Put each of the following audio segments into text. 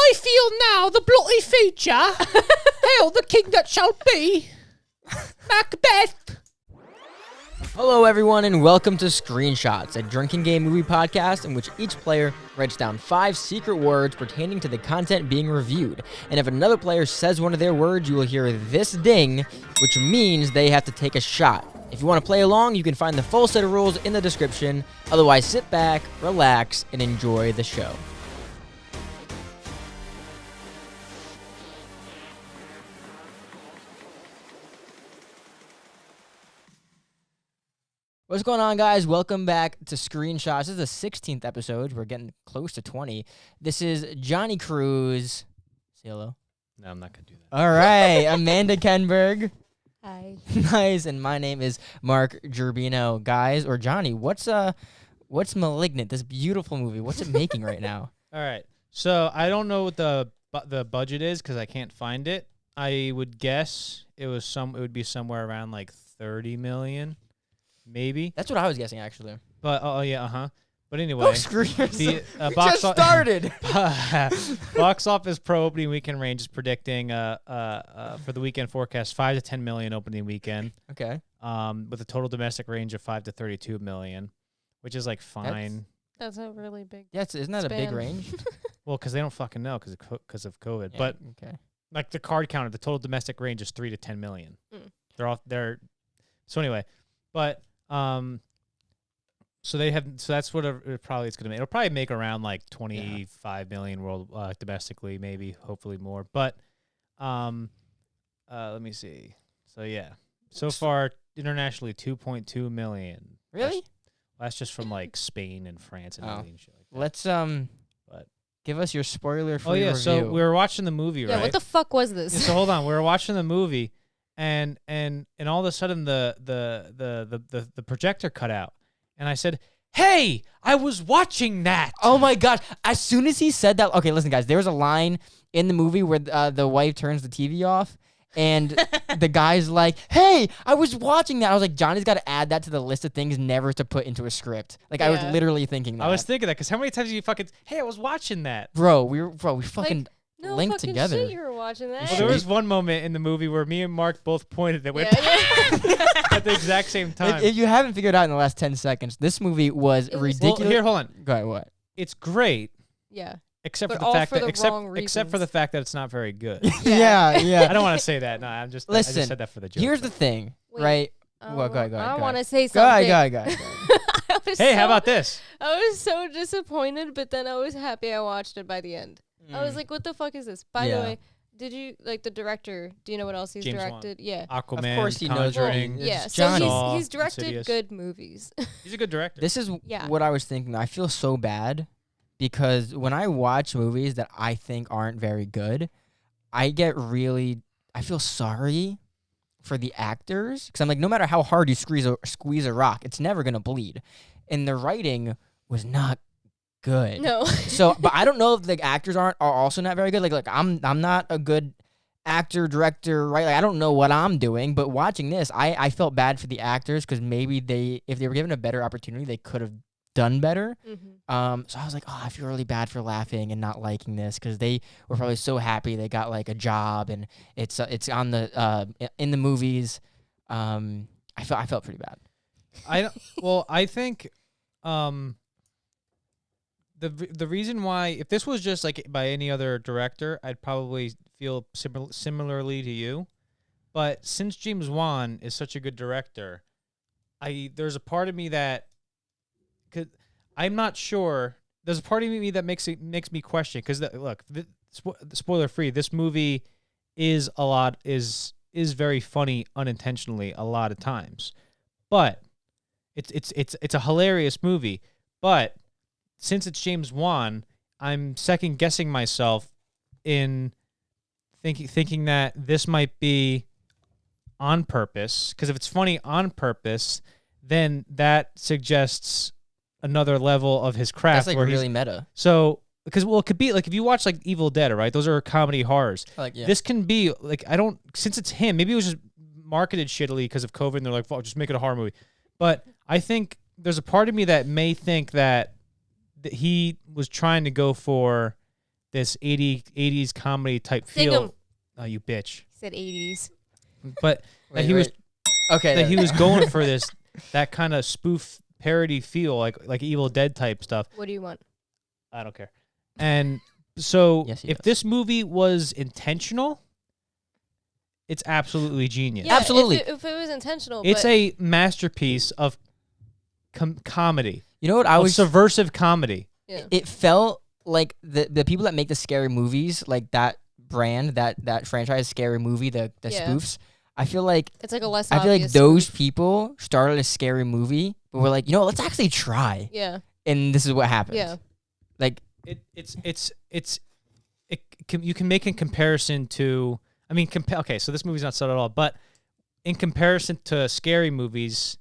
I feel now the bloody future. Hail the king that shall be. Macbeth. Hello, everyone, and welcome to Screenshots, a drinking game movie podcast in which each player writes down 5 secret words pertaining to the content being reviewed. And if another player says one of their words, you will hear this ding, which means they have to take a shot. If you want to play along, you can find the full set of rules in the description. Otherwise, sit back, relax, and enjoy the show. What's going on, guys? Welcome back to Screenshots. This is the 16th episode. We're getting close to 20. This is Johnny Cruz. Say hello. No, I'm not going to do that. All right. Amanda Kenberg. Hi. Nice. And my name is Mark Gerbino. Guys, or Johnny, what's Malignant, this beautiful movie? What's it making right now? All right. So I don't know what the budget is because I can't find it. I would guess it would be somewhere around like 30 million. Maybe. That's what I was guessing, actually. But But anyway, Oh, screw yourself. the Just started. box office pro opening weekend range is predicting for the weekend forecast 5 to 10 million opening weekend. Okay. With a total domestic range of 5 to 32 million, which is like fine. That's a really big. Yeah, isn't that a big span. range? Well, because they don't fucking know because of COVID. Yeah, But okay. like the card counter, the total domestic range is 3 to 10 million. They're so anyway, but so that's what it probably it's gonna make. It'll probably make around like 25 million world domestically, maybe, hopefully more. But let me see. So yeah, so far internationally 2.2 million. Really? That's just from like Spain and France and Italy and shit like that. Let's But give us your spoiler-free oh yeah, review. so we were watching the movie, Yeah. right? What the fuck was this? Yeah, so hold on, we were watching the movie, and all of a sudden the projector cut out, and I said, "Hey, I was watching that." Oh my gosh. As soon as he said that, okay, listen, guys, there was a line in the movie where the wife turns the TV off, and the guy's like, "Hey, I was watching that." I was like, Johnny's got to add that to the list of things never to put into a script. Like, I was Yeah. literally thinking that. I was thinking that because how many times do you fucking? Hey, I was watching that. Bro, we fucking No linked fucking together. shit, you were watching that. Well, there was one moment in the movie where me and Mark both pointed and went Yeah. at the exact same time. If you haven't figured out in the last 10 seconds, this movie was It was- ridiculous. Well, here, hold on. Go ahead, what? It's great, Yeah. except But for the all fact for that the wrong except for the reasons. fact that it's not very good. yeah. I don't want to say that. No, I just Listen, said that for the joke. Here's the thing, Wait, right? Well, go ahead. I go want to ahead. say Go ahead, something. go ahead. I was Hey, how so- about this? I was so disappointed, but then I was happy I watched it by the end. I was like, what the fuck is this? By Yeah. the way, did you, like, the director, do you know what else he's James Wan. directed? Yeah. Aquaman, course he knows Conjuring. It's Yeah, Johnny. so Saw, he's directed Insidious. good movies. He's a good director. This is Yeah. what I was thinking. I feel so bad because when I watch movies that I think aren't very good, I feel sorry for the actors because I'm like, no matter how hard you squeeze a rock, it's never gonna bleed. And the writing was not good. No. So, but I don't know if the actors are also not very good. Like I'm not a good actor, director, right? Like I don't know what I'm doing, but watching this, I felt bad for the actors because maybe if they were given a better opportunity, they could have done better. So I was like, oh, I feel really bad for laughing and not liking this because they were probably so happy they got like a job and it's on the in the movies. I felt pretty bad. I think the reason why, if this was just like by any other director, I'd probably feel similarly to you. But since James Wan is such a good director, there's a part of me that I'm not sure. There's a part of me that makes me question because look, spoiler free. This movie is very funny unintentionally a lot of times, but it's a hilarious movie. But since it's James Wan, I'm second guessing myself in thinking that this might be on purpose. Because if it's funny on purpose, then that suggests another level of his craft. That's like where really meta. So because it could be like if you watch like Evil Dead, right? Those are comedy horrors. Like yeah. This can be like since it's him. Maybe it was just marketed shittily because of COVID, and they're like, "Fuck, just make it a horror movie." But I think there's a part of me that may think that he was trying to go for this 80s comedy type Sing feel. 'em. Oh, you bitch! He said 80s. But Wait, that he was okay. that he was going for that kind of spoof parody feel, like Evil Dead type stuff. What do you want? I don't care. And so, Yes, he if does. this movie was intentional, it's absolutely genius. Yeah, Absolutely. If it was intentional, It's but a masterpiece of comedy. You know what I Of was? subversive comedy. yeah. It felt like the people that make the scary movies, like that brand, that franchise, scary movie, the Yeah. spoofs. I feel like It's like a less I feel like obvious those spoof. people started a scary movie, but we're like, let's actually try, Yeah. and this is what happens. Yeah. Like, You can make a comparison to. I mean, okay, so this movie's not subtle at all, but in comparison to scary movies,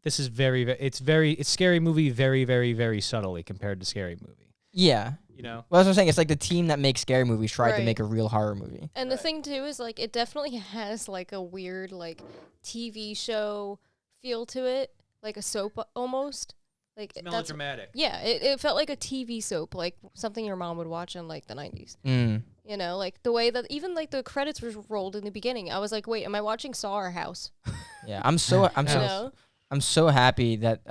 this is it's scary movie very, very, very subtly compared to scary movie. yeah. You know. Well, that's what I'm saying. It's like the team that makes scary movies tried to Right. make a real horror movie. And the thing too is like it definitely has like a weird like TV show feel to it, like a soap almost. Like It's that's melodramatic. yeah, it felt like a TV soap, like something your mom would watch in like the 90s. Mm. You know, like the way that even like the credits were rolled in the beginning. I was like, wait, am I watching Saw or House? Yeah, I'm so You know? I'm so happy that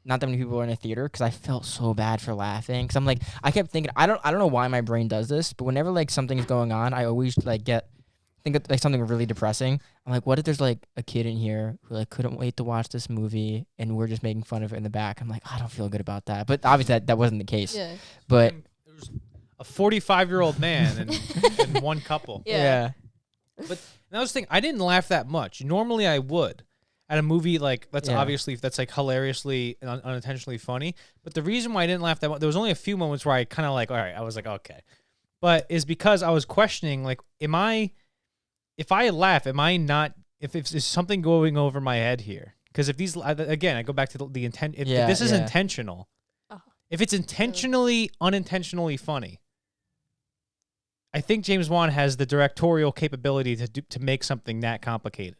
not that many people were in a theater, because I felt so bad for laughing. Because I'm like, I kept thinking, I don't know why my brain does this, but whenever like something's going on, I always like think of like something really depressing. I'm like, what if there's like a kid in here who like couldn't wait to watch this movie, and we're just making fun of it in the back? I'm like, I don't feel good about that. But obviously that wasn't the case. Yeah. But There was a 45-year-old man and one couple. Yeah. But that was the thing. I didn't laugh that much. Normally, I would at a movie like that's Yeah. obviously that's like hilariously and unintentionally funny. But the reason why I didn't laugh that much, there was only a few moments where I kind of like, all right, I was like, okay, but is because I was questioning like, if I laugh, am I not? Is something going over my head here? Because if these again, I go back to the intent. If this is intentional, Oh. if it's intentionally unintentionally funny. I think James Wan has the directorial capability to make something that complicated.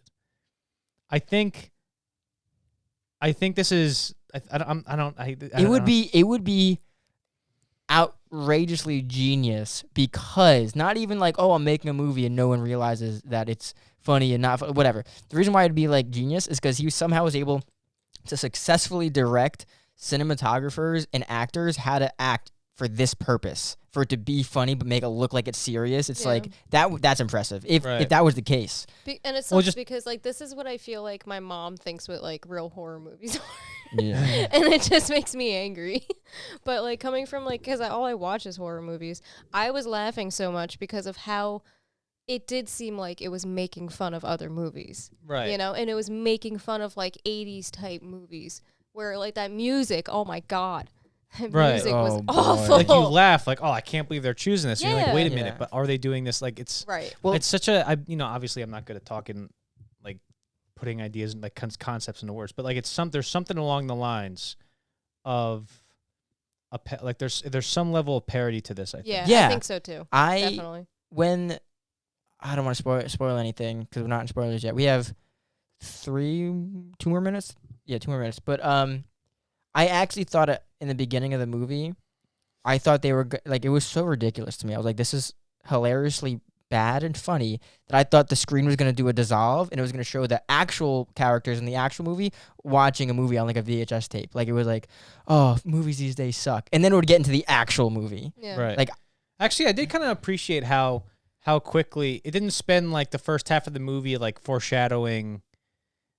I think this is. I don't know. it would be outrageously genius, because not even like, oh, I'm making a movie and no one realizes that it's funny and not whatever. The reason why it'd be like genius is because he somehow was able to successfully direct cinematographers and actors how to act for this purpose, for it to be funny but make it look like it's serious. It's Yeah. like that's impressive if Right. that was the case. And it Well, sucks just- because like this is what I feel like my mom thinks what like real horror movies are. Yeah. And it just makes me angry. But like coming from like, because all I watch is horror movies, I was laughing so much because of how it did seem like it was making fun of other movies. Right. You know, and it was making fun of like 80s type movies where like that music, oh my God. That Right. music Oh, was boy. awful. Like you laugh, like, oh, I can't believe they're choosing this. And you're like, Yeah. wait a minute, Yeah. but are they doing this? Like, it's Right. Well, it's such a, obviously I'm not good at talking, like putting ideas and like concepts into words, but like there's something along the lines of like there's some level of parody to this. I think. Yeah, Yeah. I think so too. I Definitely. when I don't want to spoil anything because we're not in spoilers yet. We have 2 more minutes. Yeah, 2 more minutes. But I actually thought in the beginning of the movie, I thought they were like, it was so ridiculous to me. I was like, this is hilariously bad and funny, that I thought the screen was going to do a dissolve and it was going to show the actual characters in the actual movie watching a movie on like a VHS tape. Like it was like, oh, movies these days suck. And then it would get into the actual movie. Yeah. Right. Like- actually, I did kind of appreciate how quickly it didn't spend like the first half of the movie like foreshadowing,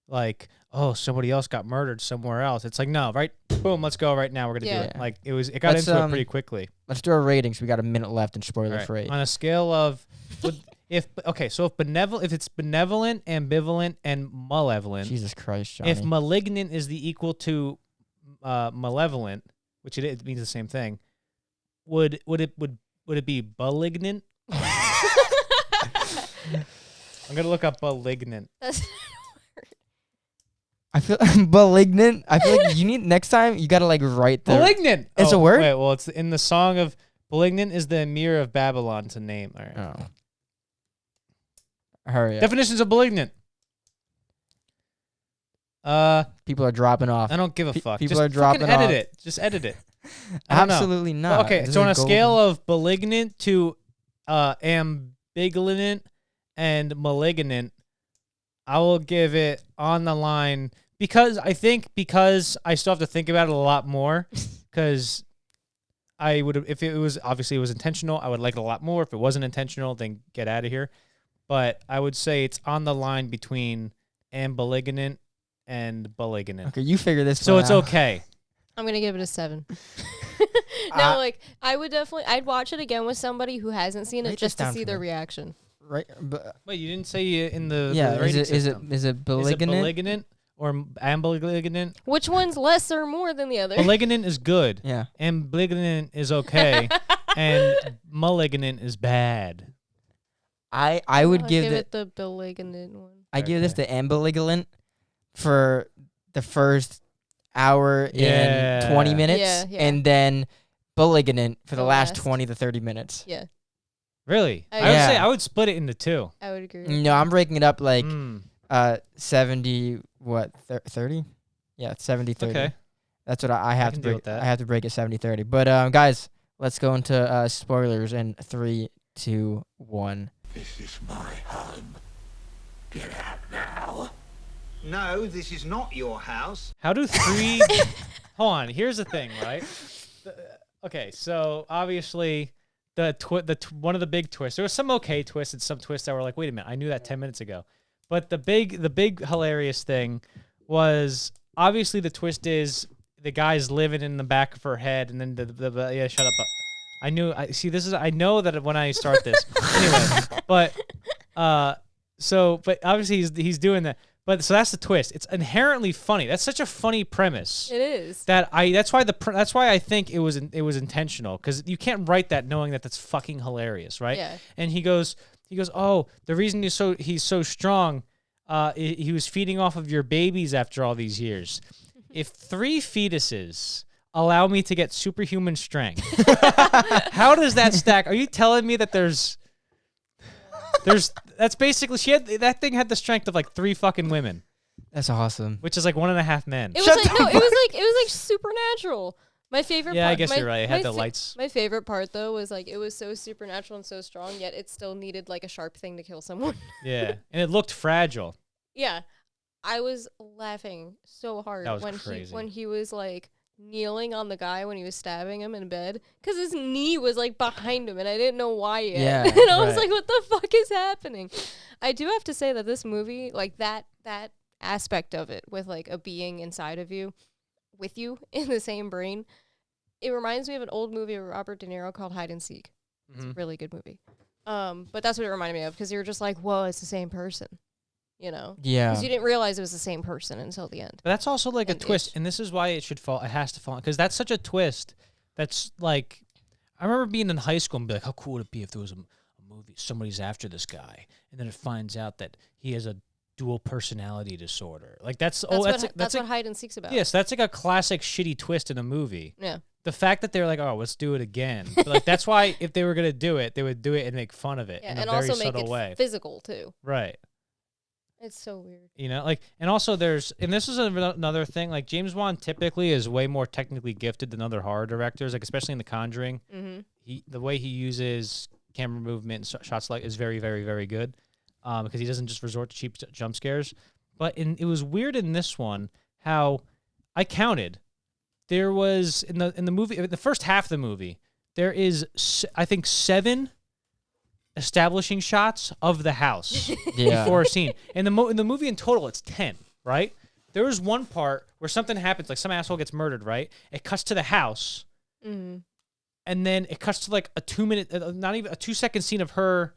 like, oh, somebody else got murdered somewhere else. It's like, no, right? Boom, let's go right now. We're gonna Yeah. do it. Like it got Let's, into it pretty quickly. Let's do our ratings. We got a minute left and All spoiler right. free. On a scale of, if it's benevolent, ambivalent, and malevolent. Jesus Christ, Johnny. If malignant is the equal to malevolent, which it means the same thing, would it be malignant? I'm gonna look up malignant. That's I feel malignant. I feel like you need next time you gotta like write the Malignant. It's a word? Wait, well, it's in the song of malignant is the emir of Babylon. It's a name. All right. Oh. Hurry up. Definitions of malignant. People are dropping off. I don't give a fuck. people Just are dropping fucking edit off. it. Just edit it. I don't know. Absolutely Well, not. okay, This so is on a golden. scale of malignant to ambivalent and malignant, I will give it on the line because I still have to think about it a lot more because I would if it was obviously it was intentional, I would like it a lot more. If it wasn't intentional, then get out of here. But I would say it's on the line between ambivalent and malignant. Okay, you figure this So one it's out. okay. I'm gonna give it a 7. I- Like I would definitely, I'd watch it again with somebody who hasn't seen it Write just this to down see for their me. reaction. Right, but Wait, you didn't say in the yeah, the rating is it system. is it Is it malignant? malignant or ambivalent? Which one's less or more than the other? Malignant is good. Yeah, Ambivalent is okay. And malignant is bad. I would I'll give it the malignant one. I give this the ambivalent for the first hour Yeah. and 20 minutes, Yeah, yeah. and then malignant for the The last last. 20 to 30 minutes. Yeah, Really? I I would say Yeah. I would split it into two. I would agree. with No, that. I'm breaking it up like Mm, 70 30? Yeah, 70 30. okay. That's what I have can to deal break. with that. I have to break it 70-30. But guys, let's go into spoilers in 3, 2, 1. This is my home. Get out now. No, this is not your house. How do three... Hold on. Here's the thing, right? Okay, so obviously one of the big twists. There was some okay twists and some twists that were like, wait a minute, I knew that 10 minutes ago. But the big hilarious thing was obviously the twist is the guy's living in the back of her head, and then the yeah, shut up. I know that when I start this anyway, but obviously he's doing that. But so that's the twist. It's inherently funny. That's such a funny premise. It is. That's why I think it was intentional, because you can't write that knowing that that's fucking hilarious, right? Yeah. And he goes, oh, the reason he's so strong, he was feeding off of your babies after all these years. If 3 fetuses allow me to get superhuman strength, how does that stack? Are you telling me that there's that's basically that thing had the strength of like 3 fucking women, That's awesome. which is like 1.5 men. It was it was like supernatural. My favorite Yeah, part, I guess you're right. It had the fa- lights. My favorite part though was like it was so supernatural and so strong, yet it still needed like a sharp thing to kill someone. Yeah, and it looked fragile. Yeah. I was laughing so hard That was when crazy. when he was like kneeling on the guy when he was stabbing him in bed, because his knee was like behind him and I didn't know why yet. Yeah, and I was right. like, what the fuck is happening? I do have to say that this movie, like that aspect of it with like a being inside of you, with you in the same brain, it reminds me of an old movie of Robert De Niro called Hide and Seek. It's a really good movie. But that's what it reminded me of, because you're just like, whoa, it's the same person. You know? Yeah. Because you didn't realize it was the same person until the end. But that's also like a And twist, it's- and this is why it should fall. It has to fall, because that's such a twist. That's like, I remember being in high school and be like, how cool would it be if there was a movie, somebody's after this guy, and then it finds out that he has a dual personality disorder. Like that's That's what Hide and Seek's about. yes, that's like a classic shitty twist in a movie. Yeah. The fact that they're like, oh, let's do it again. But like that's why if they were gonna do it, they would do it and make fun of it Yeah, in a and very also make subtle it way. physical too. Right. It's so weird. You know, like, and also and this is another thing, like James Wan typically is way more technically gifted than other horror directors, like especially in The Conjuring. Mm-hmm. The way he uses camera movement and shots like is very, very, very good, because he doesn't just resort to cheap jump scares. But it was weird in this one how I counted. There was in the movie, the first half of the movie, there is I think 7 establishing shots of the house Yeah. before a scene. In the movie in total, it's 10, right? There was one part where something happens, like some asshole gets murdered, right? It cuts to the house, Mm-hmm. and then it cuts to like a 2-minute, not even a 2-second scene of her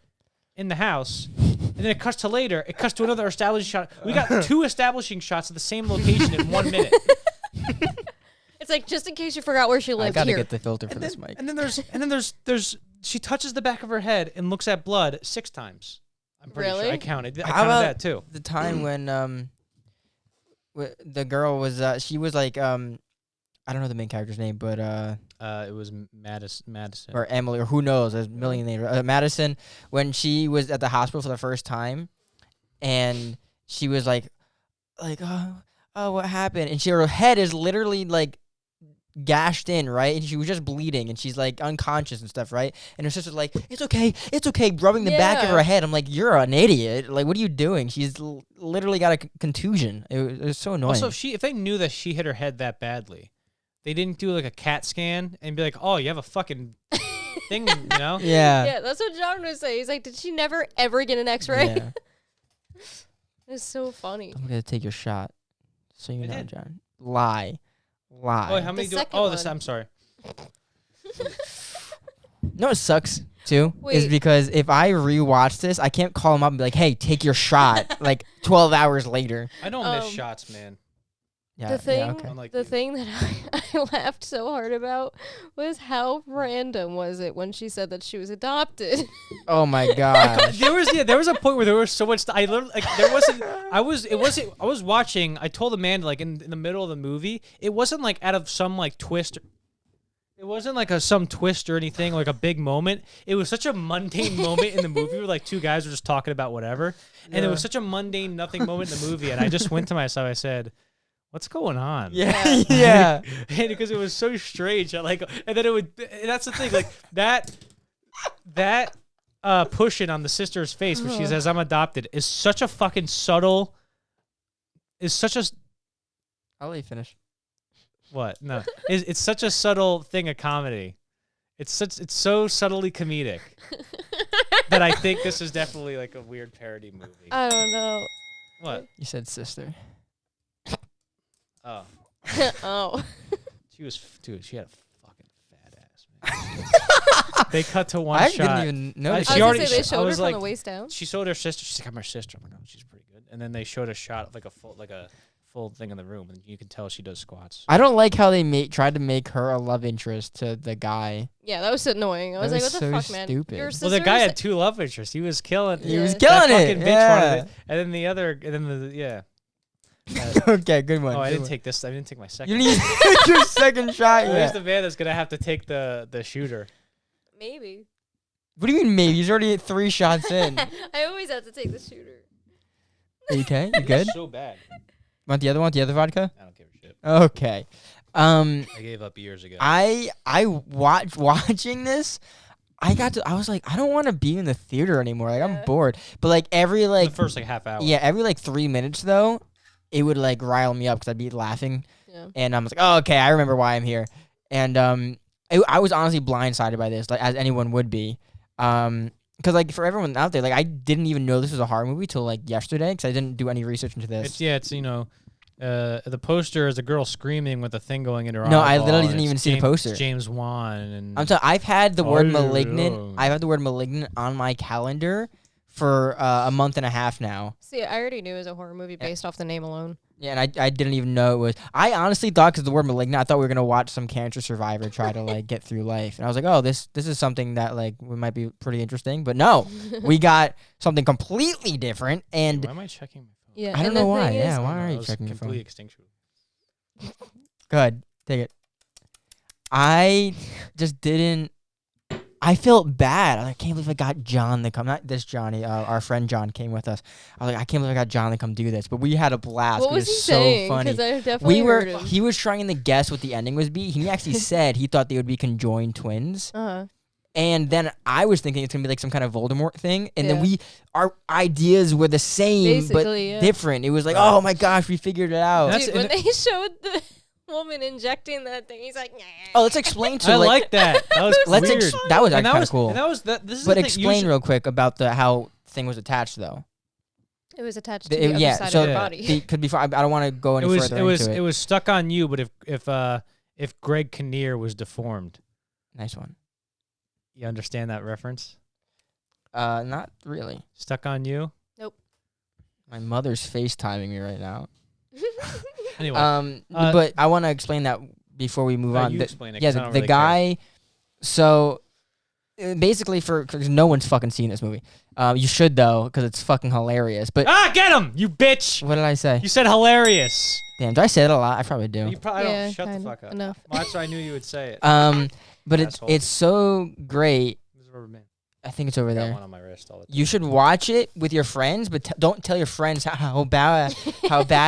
in the house, and then it cuts to later. It cuts to another establishing shot. We got 2 establishing shots at the same location in 1 minute. It's like, just in case you forgot where she I lived gotta here. get the filter for this mic. And then there's she touches the back of her head and looks at blood 6 times. I'm pretty sure Really? I counted. I How counted about that too. the time when the girl was she was like I don't know the main character's name, but It was Madison. or Emily or who knows, there's a million names. Madison, when she was at the hospital for the first time, and she was like oh what happened, and her head is literally like gashed in, right? And she was just bleeding, and she's like unconscious and stuff, right? And her sister's like, it's okay, rubbing the back of Yeah. her head. I'm like, you're an idiot. Like, what are you doing? She's literally got a contusion. It was so annoying. Also, if they knew that she hit her head that badly, they didn't do like a CAT scan and be like, oh, you have a fucking thing, you know? yeah. Yeah, that's what John was saying. He's like, did she never ever get an X-ray? Yeah. It's so funny. I'm gonna take your shot. So you I know, did. John. Lie. Oh, how many The do? second Oh, one. I'm sorry. No, it sucks too. Is Wait. because if I rewatch this, I can't call him up and be like, "Hey, take your shot." Like 12 hours later. I don't miss Um, shots, man. Yeah. The thing, Yeah, okay. Unlike the you. thing that I laughed so hard about was how random was it when she said that she was adopted. Oh my god. There was a point where there was so much. I literally like there wasn't. I was watching. I told Amanda like in the middle of the movie. It wasn't like out of some like twist. It wasn't like some twist or anything, like a big moment. It was such a mundane moment in the movie where like two guys were just talking about whatever. And it was such a mundane nothing moment in the movie. And I just went to myself, I said, what's going on? Yeah. Yeah. And because it was so strange. And then it would, and that's the thing, like that pushing on the sister's face when she says, I'm adopted is such a fucking subtle, I'll let you finish. what? No. It's such a subtle thing of comedy. It's so subtly comedic that I think this is definitely like a weird parody movie. I don't know. What? You said sister. Oh. Oh. She had a fucking fat ass, man. They cut to one I shot. didn't even I notice. She I was already gonna say they sh- I showed her was from like- the waist down. She showed her sister. She's like, I'm her sister. I'm like, oh, she's pretty good. And then they showed a shot of like a full thing in the room, and you can tell she does squats. I don't like how they tried to make her a love interest to the guy. Yeah, that was annoying. I was That like, was what the so fuck, man? stupid. Your Well, Well, the sister guy is- had two love interests. He was killing. He was Yeah. killing that it. fucking bitch Yeah. wanted it. And then the other, and then the yeah. Okay, good one. Oh, I good didn't one. take this. I didn't take my You second. didn't even take your second shot Where's yet. the man that's gonna have to take the shooter? Maybe. What do you mean maybe? He's already at 3 shots in. I always have to take the shooter. Are you okay? You good? So bad. Want the other one? The other vodka? I don't give a shit. Okay. I gave up years ago. I watching this. I was like, I don't want to be in the theater anymore. Like I'm Yeah. bored. But like every the like first like half hour. yeah, every like 3 minutes though, it would like rile me up because I'd be laughing, Yeah. and I was like, oh okay, I remember why I'm here. And I was honestly blindsided by this, like as anyone would be. Because like for everyone out there, like I didn't even know this was a horror movie till like yesterday because I didn't do any research into this. It's the poster is a girl screaming with a thing going in her No, I eyeball, literally and didn't it's even see the James- poster. it's James Wan and I'm sorry, I've had the word Oh, malignant. yeah. I've had the word malignant on my calendar for a month and a half now. See, I already knew it was a horror movie based off the name alone. Yeah, and I didn't even know it was. I honestly thought because the word malignant, I thought we were gonna watch some cancer survivor try to like get through life, and I was like, oh, this is something that like might be pretty interesting. But no, we got something completely different, and why am I checking my phone? Yeah, I don't and know the why. thing Yeah, is- why are That you was checking your complete phone? extinction. Go ahead, take it. I just didn't. I felt bad. I can't believe I got John to come. Not this Johnny. Our friend John came with us. I was like, I can't believe I got John to come do this. But we had a blast. What It was he so saying? funny. Because I definitely heard him. He was trying to guess what the ending was be. He actually said he thought they would be conjoined twins. Uh-huh. And then I was thinking it's gonna be like some kind of Voldemort thing. And then Yeah. our ideas were the same but Basically, yeah. different. It was like, oh my gosh, we figured it out. That's- Dude, when they showed the woman injecting that thing, he's like, nah. Oh, let's explain to I like that. That was let's weird. that was And actually kind of cool. And that was that. This is But the thing. explain Usually- real quick about the how thing was attached though. It was attached to the other yeah, side so of her Yeah. body. because before I don't want to go any It was further it was into it was stuck on you. But if Greg Kinnear was deformed, Nice one. you understand that reference? Not really. Stuck on you. My mother's FaceTiming me right now. Anyway, But I want to explain that before we move on. you The- explain it. yeah, 'cause I the don't really care. guy. So basically, because no one's fucking seen this movie. You should though, because it's fucking hilarious. But Get him, you bitch! what did I say? You said hilarious. Damn, do I say it a lot? I probably do. You probably Yeah, don't. Shut the kinda. fuck up. Enough. Well, that's why I knew you would say it. But Asshole. it's so great. This is rubber man. I think it's over I got there. one on my wrist all the time. You should watch it with your friends, but don't tell your friends how bad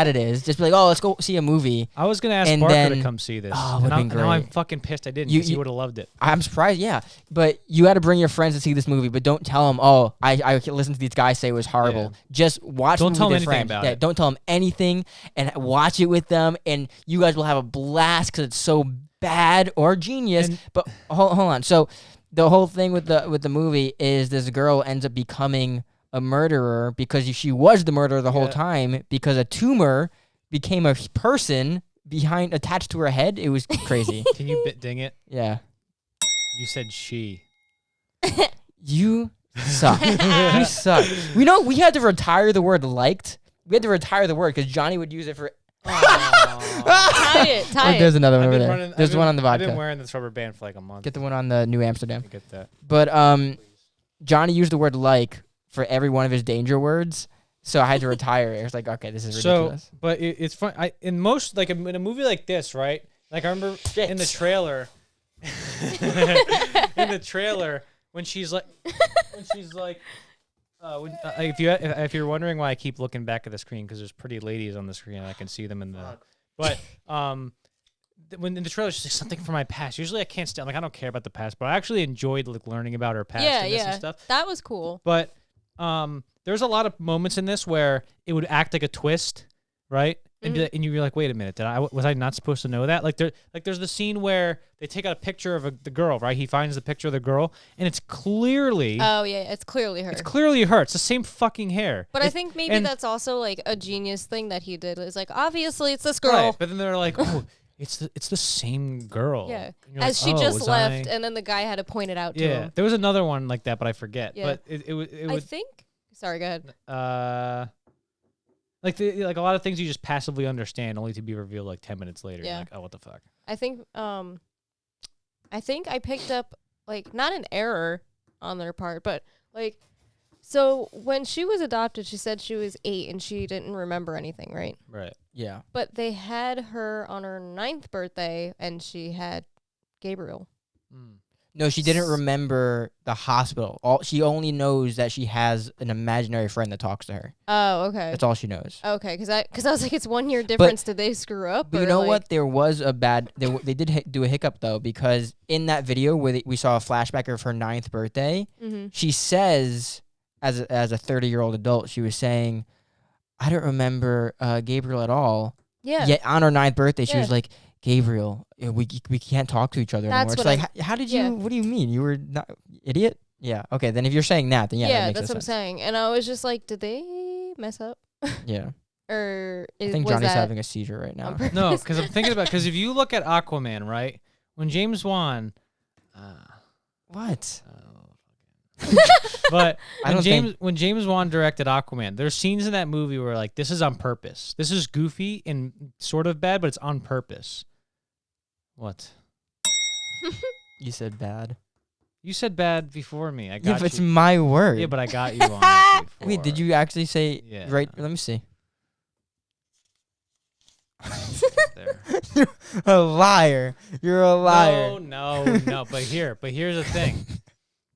it is. Just be like, oh, let's go see a movie. I was gonna ask And Barker then- to come see this. Oh, and would've been now I'm great. fucking pissed I didn't. You- Because he you- would have loved it. I'm surprised, yeah. But you got to bring your friends to see this movie, but don't tell them, oh, I listened to these guys say it was horrible. Yeah. Just watch Don't the tell movie them with your anything friends. about it. Don't tell them anything and watch it with them, and you guys will have a blast because it's so bad or genius. And- But hold on. So the whole thing with the movie is this girl ends up becoming a murderer because she was the murderer the whole Yeah. time because a tumor became a person attached to her head. It was crazy. Can you ding it? Yeah. You said she. You suck. You suck. We had to retire the word liked. We had to retire the word because Johnny would use it for. Tie it. Tie There's it. another one over there. There's one on the I've been vodka. wearing this rubber band for like a month. Get the one on the New Amsterdam. I get that. But Johnny used the word like for every one of his danger words, so I had to retire it. I was like, okay, this is ridiculous. So, but it's fun. In most, like in a movie like this, right? Like I remember in the trailer, when she's like, if you're wondering why I keep looking back at the screen, because there's pretty ladies on the screen and I can see them in the. But when in the trailer she's like something from my past. Usually I can't stand. Like I don't care about the past, but I actually enjoyed like learning about her past Yeah, and this and yeah. stuff. That was cool. But there's a lot of moments in this where it would act like a twist, right? And, and you'd be like, wait a minute, was I not supposed to know that? There's the scene where they take out a picture of the girl, right? He finds the picture of the girl, and it's clearly Oh yeah, it's clearly her. her. It's the same fucking hair. But I think maybe and- that's also like a genius thing that he did. It's like obviously it's this girl. Right, but then they're like, oh, it's the same girl. Yeah, And you're as like, she oh, just was left, I- and then the guy had to point it out to Yeah, him. there was another one like that, but I forget. Yeah. But it I would think. Sorry, go ahead. like a lot of things you just passively understand, only to be revealed like 10 minutes later. Yeah. You're like, oh, what the fuck? I think I picked up like not an error on their part, but like so when she was adopted, she said she was 8 and she didn't remember anything, right? Right. Yeah. But they had her on her 9th birthday and she had Gabriel. No, she didn't remember the hospital. She only knows that she has an imaginary friend that talks to her. Oh, okay. That's all she knows. Okay, because I was like, it's 1 year difference. Did they screw up? But or you know like- what? There was a bad. They did do a hiccup though, because in that video where we saw a flashback of her 9th birthday, Mhm. she says, as a 30-year-old adult, she was saying, "I don't remember Gabriel at all." Yeah. Yet on her 9th birthday, she Yeah. was like, "Gabriel, we can't talk to each other That's anymore." It's what like, how did you? yeah. What do you mean? You were not idiot? Yeah. Okay. Then if you're saying that, then yeah, that makes that's what I'm sense. saying. And I was just like, did they mess up? Yeah. Or I think was Johnny's that having a seizure right now. on purpose? No, because I'm thinking about because if you look at Aquaman, right, when James Wan, What? but I don't think- when James Wan directed Aquaman, there's scenes in that movie where like this is on purpose. This is goofy and sort of bad, but it's on purpose. What? You said bad. You said bad before me. I Yeah, got but it's you. my word. Yeah, but I got you on it before. Wait, did you actually say Yeah. right? Let me see. There. You're a liar. You're a liar. No. But here's the thing.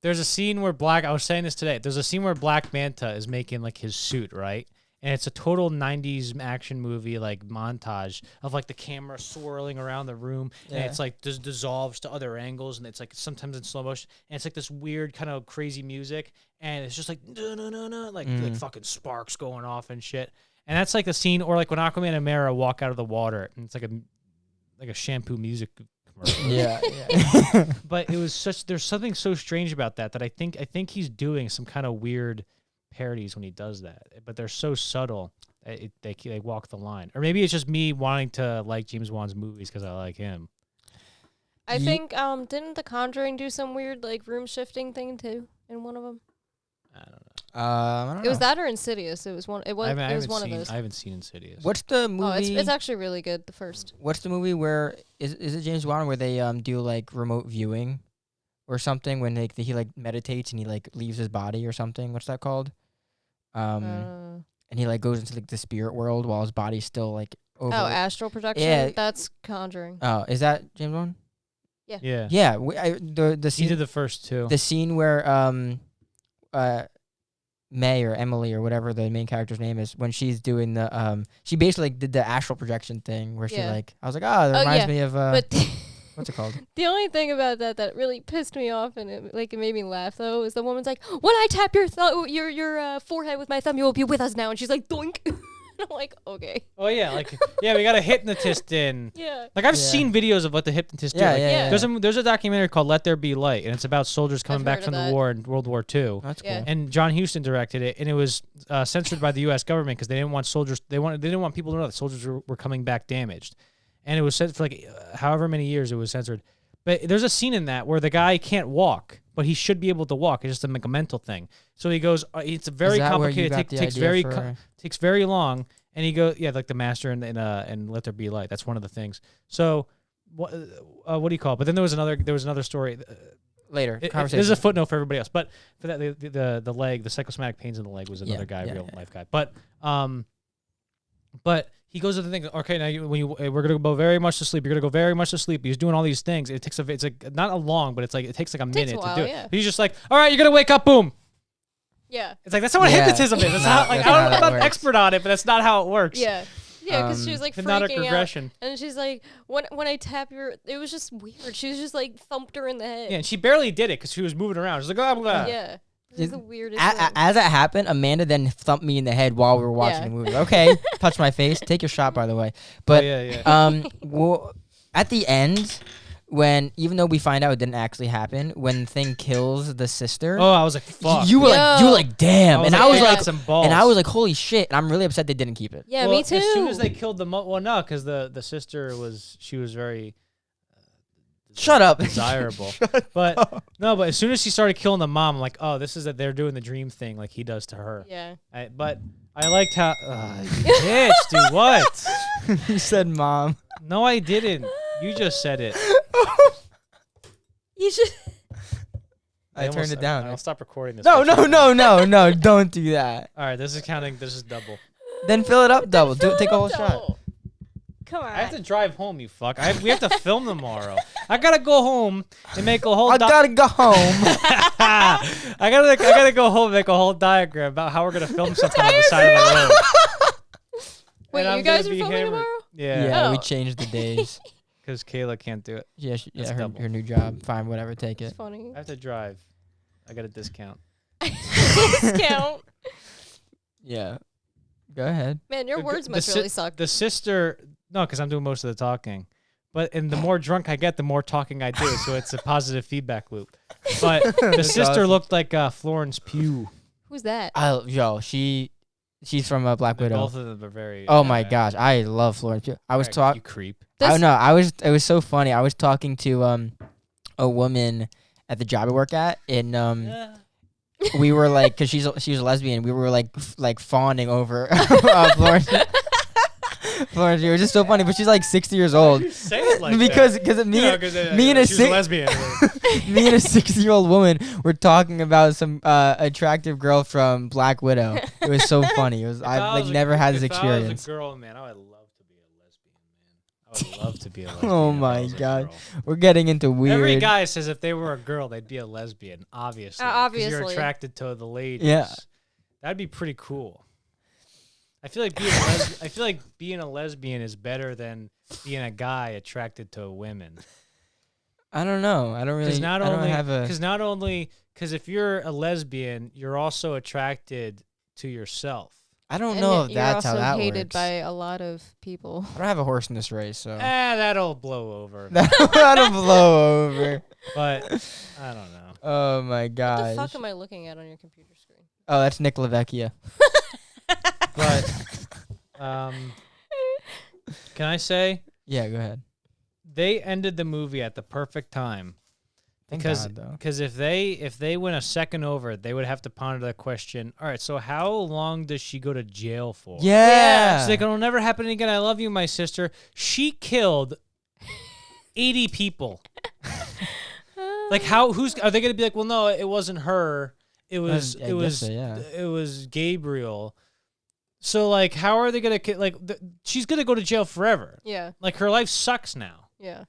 There's a scene where I was saying this today. There's a scene where Black Manta is making like his suit, right? And it's a total 90s action movie like montage of like the camera swirling around the room and Yeah. it's like just dissolves to other angles and it's like sometimes in slow motion and it's like this weird kind of crazy music and it's just like no like fucking sparks going off and shit. And that's like the scene or like when Aquaman and Mera walk out of the water and it's like a shampoo music commercial. Yeah. But it was there's something so strange about that I think he's doing some kind of weird parodies when he does that, but they're so subtle that they walk the line. Or maybe it's just me wanting to like James Wan's movies because I like him. I think didn't The Conjuring do some weird like room shifting thing too in one of them? I don't know. I don't know. It was that or Insidious. It was one. It was. It was one of those. I haven't seen Insidious. What's the Oh, movie? it's actually really good. The first. What's the movie where is it James Wan where they do like remote viewing or something when he like meditates and he like leaves his body or something? What's that called? And he like goes into like the spirit world while his body's still like over. Oh, astral projection. Yeah. That's Conjuring. Oh, is that James Wan? Yeah. Yeah, the He scene did the first two. the scene where May or Emily or whatever the main character's name is, when she's doing the she basically did the astral projection thing where she Yeah. like, I was like, oh, that reminds me of But what's it called? the only thing about that really pissed me off and it made me laugh though is the woman's like, when I tap your your forehead with my thumb, you will be with us now, and she's like, doink. And I'm like, okay. Oh yeah, like we got a hypnotist in. Yeah. Like I've Yeah. seen videos of what the hypnotists Yeah, do. Like, yeah, yeah. There's a documentary called Let There Be Light, and it's about soldiers coming I've back heard from of the that. war in World War II. That's Yeah. cool. And John Huston directed it, and it was censored by the U.S. government because they didn't want soldiers. They didn't want people to know that soldiers were coming back damaged, and it was censored for like however many years it was censored. But there's a scene in that where the guy can't walk, but he should be able to walk. It's just a mental thing. So he goes. It's a very Is that where you complicated. got the idea for- Takes very long, and he goes, yeah, like the master and Let There Be Light. That's one of the things. So, what do you call it? But then there was another story. Later, conversation. This is a footnote for everybody else. But for that, the leg, the psychosomatic pains in the leg was another guy, yeah, real yeah. life guy. But he goes to the thing. Okay, now we're gonna go very much to sleep. You're gonna go very much to sleep. He's doing all these things. It's like not a long, but it takes like a Takes a minute while, to do yeah. it. He's just like, all right, you're gonna wake up. Boom. Yeah. It's like that's not what Yeah. hypnotism is. That's No, how, like, that's not how I'm that not an works. expert on it, but that's not how it works. Yeah. Yeah, because she was like Hypnotic freaking out. regression. And she's like, when I tap your, it was just weird. She was just like thumped her in the head. Yeah, and she barely did it because she was moving around. She's like, blah, blah. Yeah. It was the weirdest A- thing. as that happened, Amanda then thumped me in the head while we were watching Yeah. the movie. Okay, touch my face. Take your shot, by the way. But yeah. well, at the end, when even though we find out it didn't actually happen, when Thing kills the sister, Oh, I was like, fuck. you were Yo. like, damn, and I was like, like, some balls. and I was like, holy shit, and I'm really upset they didn't keep it. Yeah, Well, me too. As soon as they killed the well, no, because the sister was very Shut up. desirable. But no, but as soon as she started killing the mom, I'm like, oh, this is that they're doing the dream thing like he does to her. Yeah. But I liked how you bitch, dude. What? You said mom. No, I didn't. You just said it. You should. I turned it down. I'll stop recording this. No, picture. no, don't do that. All right, this is counting. This is double. Then fill it up double. Take a whole shot. No. Come on. I have to drive home, you fuck. We have to film tomorrow. I gotta go home and make a whole. I gotta go home. I gotta go home and make a whole diagram about how we're gonna film something on the side of the road. Wait, And I'm you guys gonna are be filming hammered. tomorrow? Yeah, Yeah, we Oh. changed the days. because Kayla can't do it. Yeah, That's her double. new job. Fine, whatever, take It's it. funny. I have to drive. I got a discount. Discount. Yeah. Go ahead. Man, your The- words the must si- really suck. The sister, no, because I'm doing most of the talking. And the more drunk I get, the more talking I do. So it's a positive feedback loop. But the That's sister awesome. looked like Florence Pugh. Who's that? She's from Black Widow. Both of them are very. Oh my gosh, I love Florence Pugh. I was You talking. creep. I This- don't know. It was so funny. I was talking to a woman at the job I work at, and we were like, cause she was a lesbian. We were like fawning over Florence. Florence, it was just so funny. But she's like 60 years old. You say it like because that. because me You know, 'cause, me and a she was a lesbian. me and a 60-year-old woman were talking about some attractive girl from Black Widow. It was so funny. It was I've never had this experience. If I was a girl, man, I would love to be a lesbian, man. I would love to be a lesbian. Oh if I my was a God. girl. We're getting into weird. Every guy says if they were a girl, they'd be a lesbian. Obviously, 'cause you're Obviously. attracted to the ladies. Yeah. That'd be pretty cool. I feel like being a lesbian is better than being a guy attracted to women. I don't know. I don't really. Because I don't have a. because if you're a lesbian, you're also attracted to yourself. I don't And know if you're that's how also that hated works. by a lot of people. I don't have a horse in this race, so That'll blow over. that'll blow over. But I don't know. Oh my What the gosh. fuck am I looking at on your computer screen? Oh, that's Nick Lavecchia. But can I say Yeah, go ahead. they ended the movie at the perfect time? Thank Because God, though. if they went a second over, they would have to ponder the question. All right, so how long does she go to jail for? Yeah. She's like, it'll never happen again. I love you, my sister. She killed 80 people. Like, are they gonna be like, well, no, it wasn't her. It was I guess so, yeah. it was Gabriel. So like, how are they gonna she's gonna go to jail forever. Yeah, Like her life sucks now. yeah.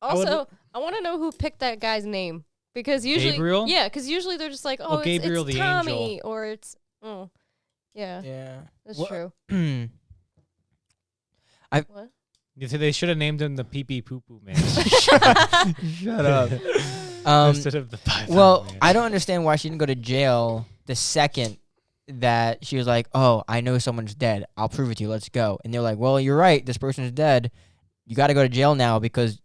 I would- Also, I want to know who picked that guy's name Because usually, Gabriel? yeah, because usually they're just like, oh, Gabriel it's the Tommy, angel. or it's, yeah, Yeah. that's Wha- true. I- What? They should have named him the Pee Pee Poo Poo Man. Shut up. Instead of the Python Well, Man. I don't understand why she didn't go to jail the second that she was like, "Oh, I know someone's dead. I'll prove it to you. Let's go." And they're like, "Well, you're right. This person's dead. You got to go to jail now because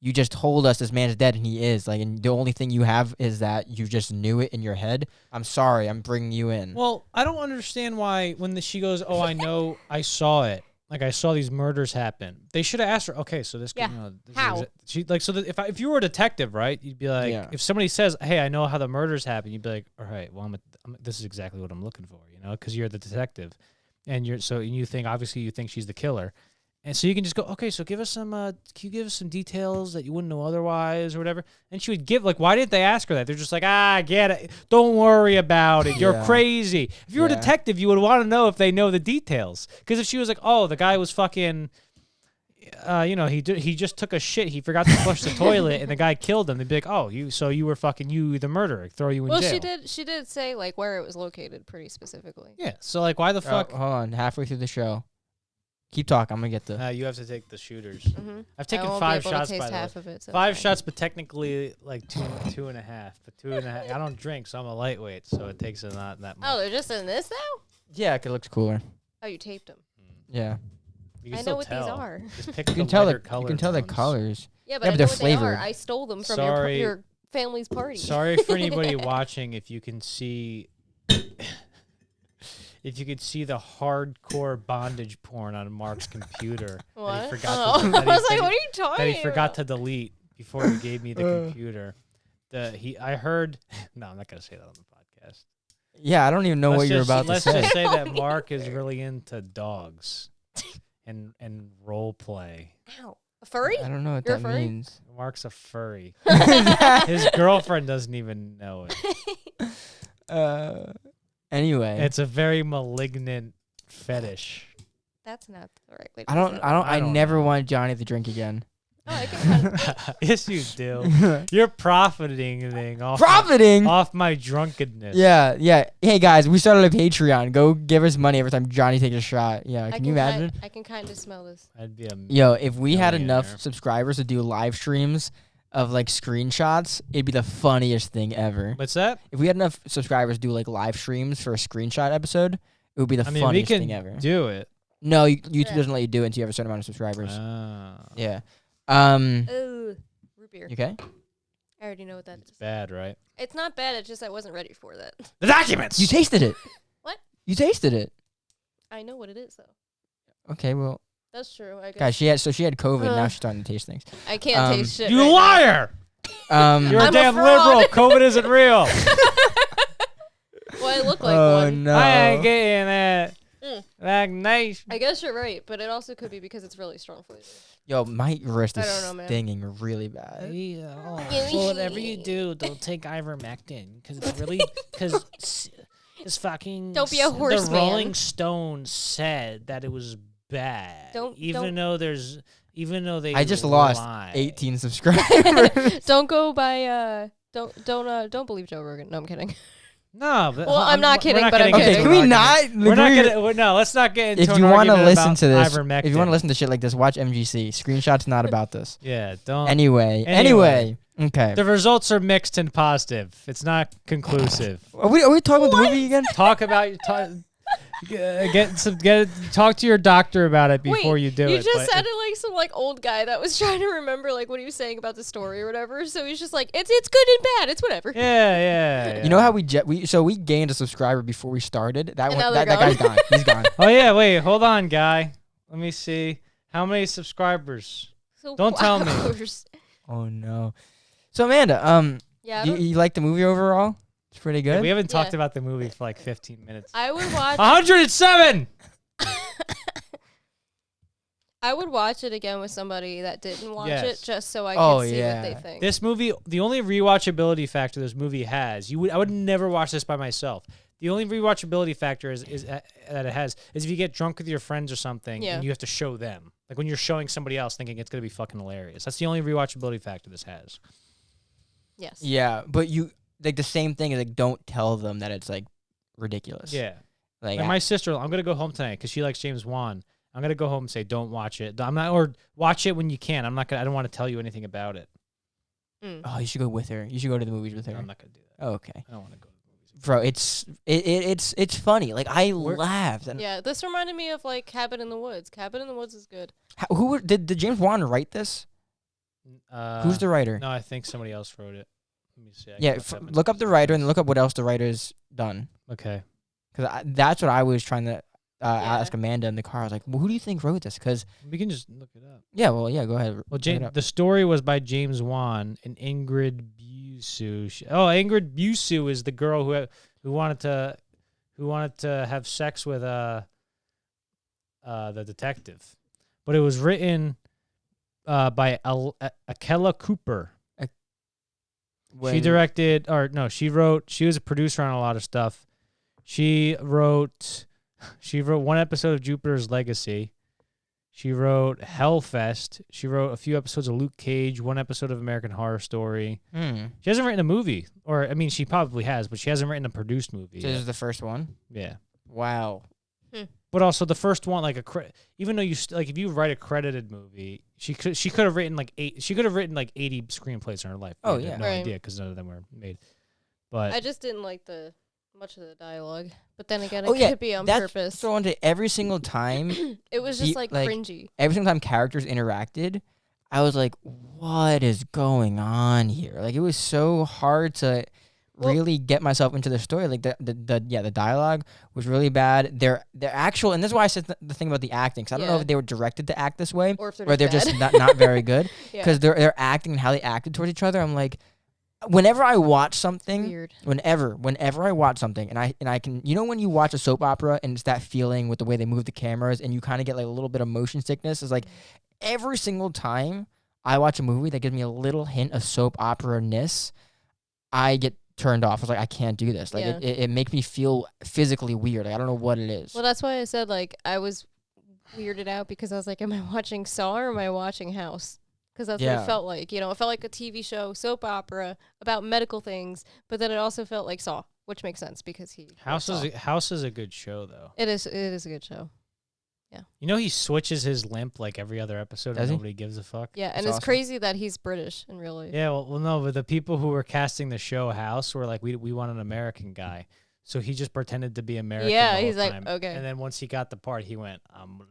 you just told us this man's dead, and he is. Like, and the only thing you have is that you just knew it in your head. I'm sorry. I'm bringing you in." Well, I don't understand why when she goes, "Oh, I know, I saw it. Like I saw these murders happen." They should have asked her. Okay, so this. Yeah. This How? Is she like so that if you were a detective, right? You'd be like, Yeah. if somebody says, "Hey, I know how the murders happen," you'd be like, "All right, well, this is exactly what I'm looking for," because you're the detective, and you think obviously you think she's the killer. And so you can just go, okay, so give us some, can you give us some details that you wouldn't know otherwise or whatever? And she would give, like, why didn't they ask her that? They're just like, get it. Don't worry about it. You're Yeah. crazy. If you were a Yeah. detective, you would want to know if they know the details. Because if she was like, oh, the guy was fucking, he just took a shit. He forgot to flush the toilet and the guy killed him. They'd be like, oh, you were fucking the murderer. Throw you in Well, jail. she did say like where it was located pretty specifically. Yeah. So, like, why the fuck? Hold on. Halfway through the show. Keep talking. I'm going to get the... You have to take the shooters. Mm-hmm. I've taken I won't 5 be able shots, to by taste the way. half of it. So 5 it's shots, but technically like two and a half. But 2.5. I don't drink, so I'm a lightweight, so it takes not that much. Oh, they're just in this now? Yeah, it looks cooler. Oh, you taped them. Yeah. You can I still know what these tell. are. Just pick You can the tell lighter the color you can tell the ones. colors. Yeah, but Yeah, I but know they're what they are. flavored. I stole them from Sorry. your family's party. Sorry for anybody watching. If you can see, if you could see the hardcore bondage porn on Mark's computer What? that he forgot Oh. to, that I was he, like, that what are he- you talking that he forgot about? to delete before he gave me the computer. I heard. No, I'm not gonna say that on the podcast. Yeah, I don't even know what you're about to Let's say. just say that Mark is really into dogs and role play. Ow. A furry? I don't know what You're a that furry? means. Mark's a furry. His girlfriend doesn't even know it. Anyway, It's a very malignant fetish. That's not the right way to I say don't. it. I don't never know. want Johnny to drink again. Oh, I can kind of, Yes, you do. You're profiting off Profiting. off my drunkenness. Yeah, yeah. Hey guys, we started a Patreon. Go give us money every time Johnny takes a shot. Yeah, can you imagine? I can kind of smell this. I'd be a Yo, if we had enough millionaire. subscribers to do live streams of like screenshots, it'd be the funniest thing ever. What's that? If we had enough subscribers to do like live streams for a screenshot episode, it would be the I mean, we funniest can thing ever. do it. No, YouTube Yeah. doesn't let you do it until you have a certain amount of subscribers. Ah, Yeah. Ugh. Root beer. You okay? I already know what that is. bad, right? It's not bad. It's just I wasn't ready for that. The documents. You tasted it. What? You tasted it. I know what it is though. Okay, well, That's true. I guess. guys, she had COVID. Now she's starting to taste things. I can't um, taste shit. You right now. liar! You're I'm a a damn fraud. liberal. COVID isn't real. Well, I look like oh one. no. I ain't getting that. Mm. Vaccination. I guess you're right, but it also could be because it's really strong flavor. Yo, my wrist I is don't know, man. stinging really bad. So whatever you do, don't take ivermectin because it's really it's fucking. Don't be a horse The man. Rolling Stones said that it was bad. Don't- even though they. I just lost lied. 18 subscribers. Don't go by don't believe Joe Rogan. No, I'm kidding. No, but Well, I'm not we're kidding, but gonna I'm get Okay, into can an we argument. not? We're not agree- gonna. No, let's not get into If an you want to argument listen about to this, ivermectin. if you want to listen to shit like this, watch MGC. Screenshot's not about this. Yeah, don't. Anyway. Okay. The results are mixed and positive. It's not conclusive. Are we talking about the movie again? Talk about talk to your doctor about it before Wait, you do you it. just but sounded like some like old guy that was trying to remember like what he was saying about the story or whatever. So he's just like, it's good and bad. It's whatever. yeah. You know how we gained a subscriber before we started. That And one, now that they're guy's gone. He's gone. Oh yeah, wait, hold on, guy. Let me see. How many subscribers? So Don't tell me. hours. Oh no. So Amanda, Yeah, I you, don't- you like the movie overall? It's pretty good. We haven't talked Yeah. about the movie for like 15 minutes. I would watch. 107. I would watch it again with somebody that didn't watch Yes. it, just so I Oh, could see yeah. what they think. This movie, the only rewatchability factor this movie has, I would never watch this by myself. The only rewatchability factor is that it has is if you get drunk with your friends or something Yeah. and you have to show them. Like when you're showing somebody else thinking it's going to be fucking hilarious. That's the only rewatchability factor this has. Yes. Yeah, but you like the same thing is like don't tell them that it's like ridiculous. Yeah. Like Like my sister, I'm gonna go home tonight because she likes James Wan. I'm gonna go home and say, don't watch it. I'm not, or watch it when you can. I'm not gonna. I don't want to tell you anything about it. oh, you should go with her. You should go to the movies with her. No, I'm not gonna do that. Oh, okay. I don't want to go to the movies. Bro, it's funny. Like I laughed. And Yeah, this reminded me of like Cabin in the Woods. Cabin in the Woods is good. did James Wan write this? Who's the writer? No, I think somebody else wrote it. Let me see. I Yeah, can look up the writer and look up what else the writer's done. Okay. Because that's what I was trying to ask Amanda in the car. I was like, well, who do you think wrote this? Because We can just look it up. yeah, well, yeah, go ahead. Well, look it up. the story was by James Wan and Ingrid Busu. Ingrid Busu is the girl who wanted to have sex with the detective, but it was written by Akela Cooper. She directed, or no, she wrote. She was a producer on a lot of stuff. She wrote one episode of Jupiter's Legacy. She wrote Hellfest. She wrote a few episodes of Luke Cage, one episode of American Horror Story. She hasn't written a movie, or I mean, she probably has, but she hasn't written a produced movie. So this is the first one. Yeah, Wow. but also the first one, like even though if you write a credited movie, she could have written like 80 screenplays in her life. Oh, We had yeah. no Right. idea because none of them were made. But I just didn't like much of the dialogue. But then again, Oh, it yeah, could be on that's purpose. so on to every single time. It was just like like, cringy. Every single time characters interacted, I was like, what is going on here? Like, it was so hard to really get myself into the story. Like, the dialogue was really bad. Their actual, and this is why I said the thing about the acting, because I don't know Yeah. if they were directed to act this way, Or if they're or they're bad. just not very good. Yeah. Because their acting and how they acted towards each other, I'm like, whenever I watch something, Weird. whenever I watch something, and I can, you know, when you watch a soap opera and it's that feeling with the way they move the cameras, and you kind of get like a little bit of motion sickness. It's like every single time I watch a movie that gives me a little hint of soap opera-ness, I get turned off. I was like, I can't do this. Like Yeah. it makes me feel physically weird. Like, I don't know what it is. Well, that's why I said like I was weirded out because I was like, am I watching Saw or am I watching House? Because that's what Yeah. it felt like. You know, it felt like a TV show, soap opera about medical things, but then it also felt like Saw, which makes sense because he House wrote is Saw. House is a good show though. It is a good show. You know he switches his limp like every other episode, Does and he? nobody gives a fuck. Yeah, and That's it's awesome. crazy that he's British in real life. Yeah, well, no, but the people who were casting the show House were like, we want an American guy, so he just pretended to be American. Yeah, the whole he's like, time. okay. And then once he got the part, he went, I'm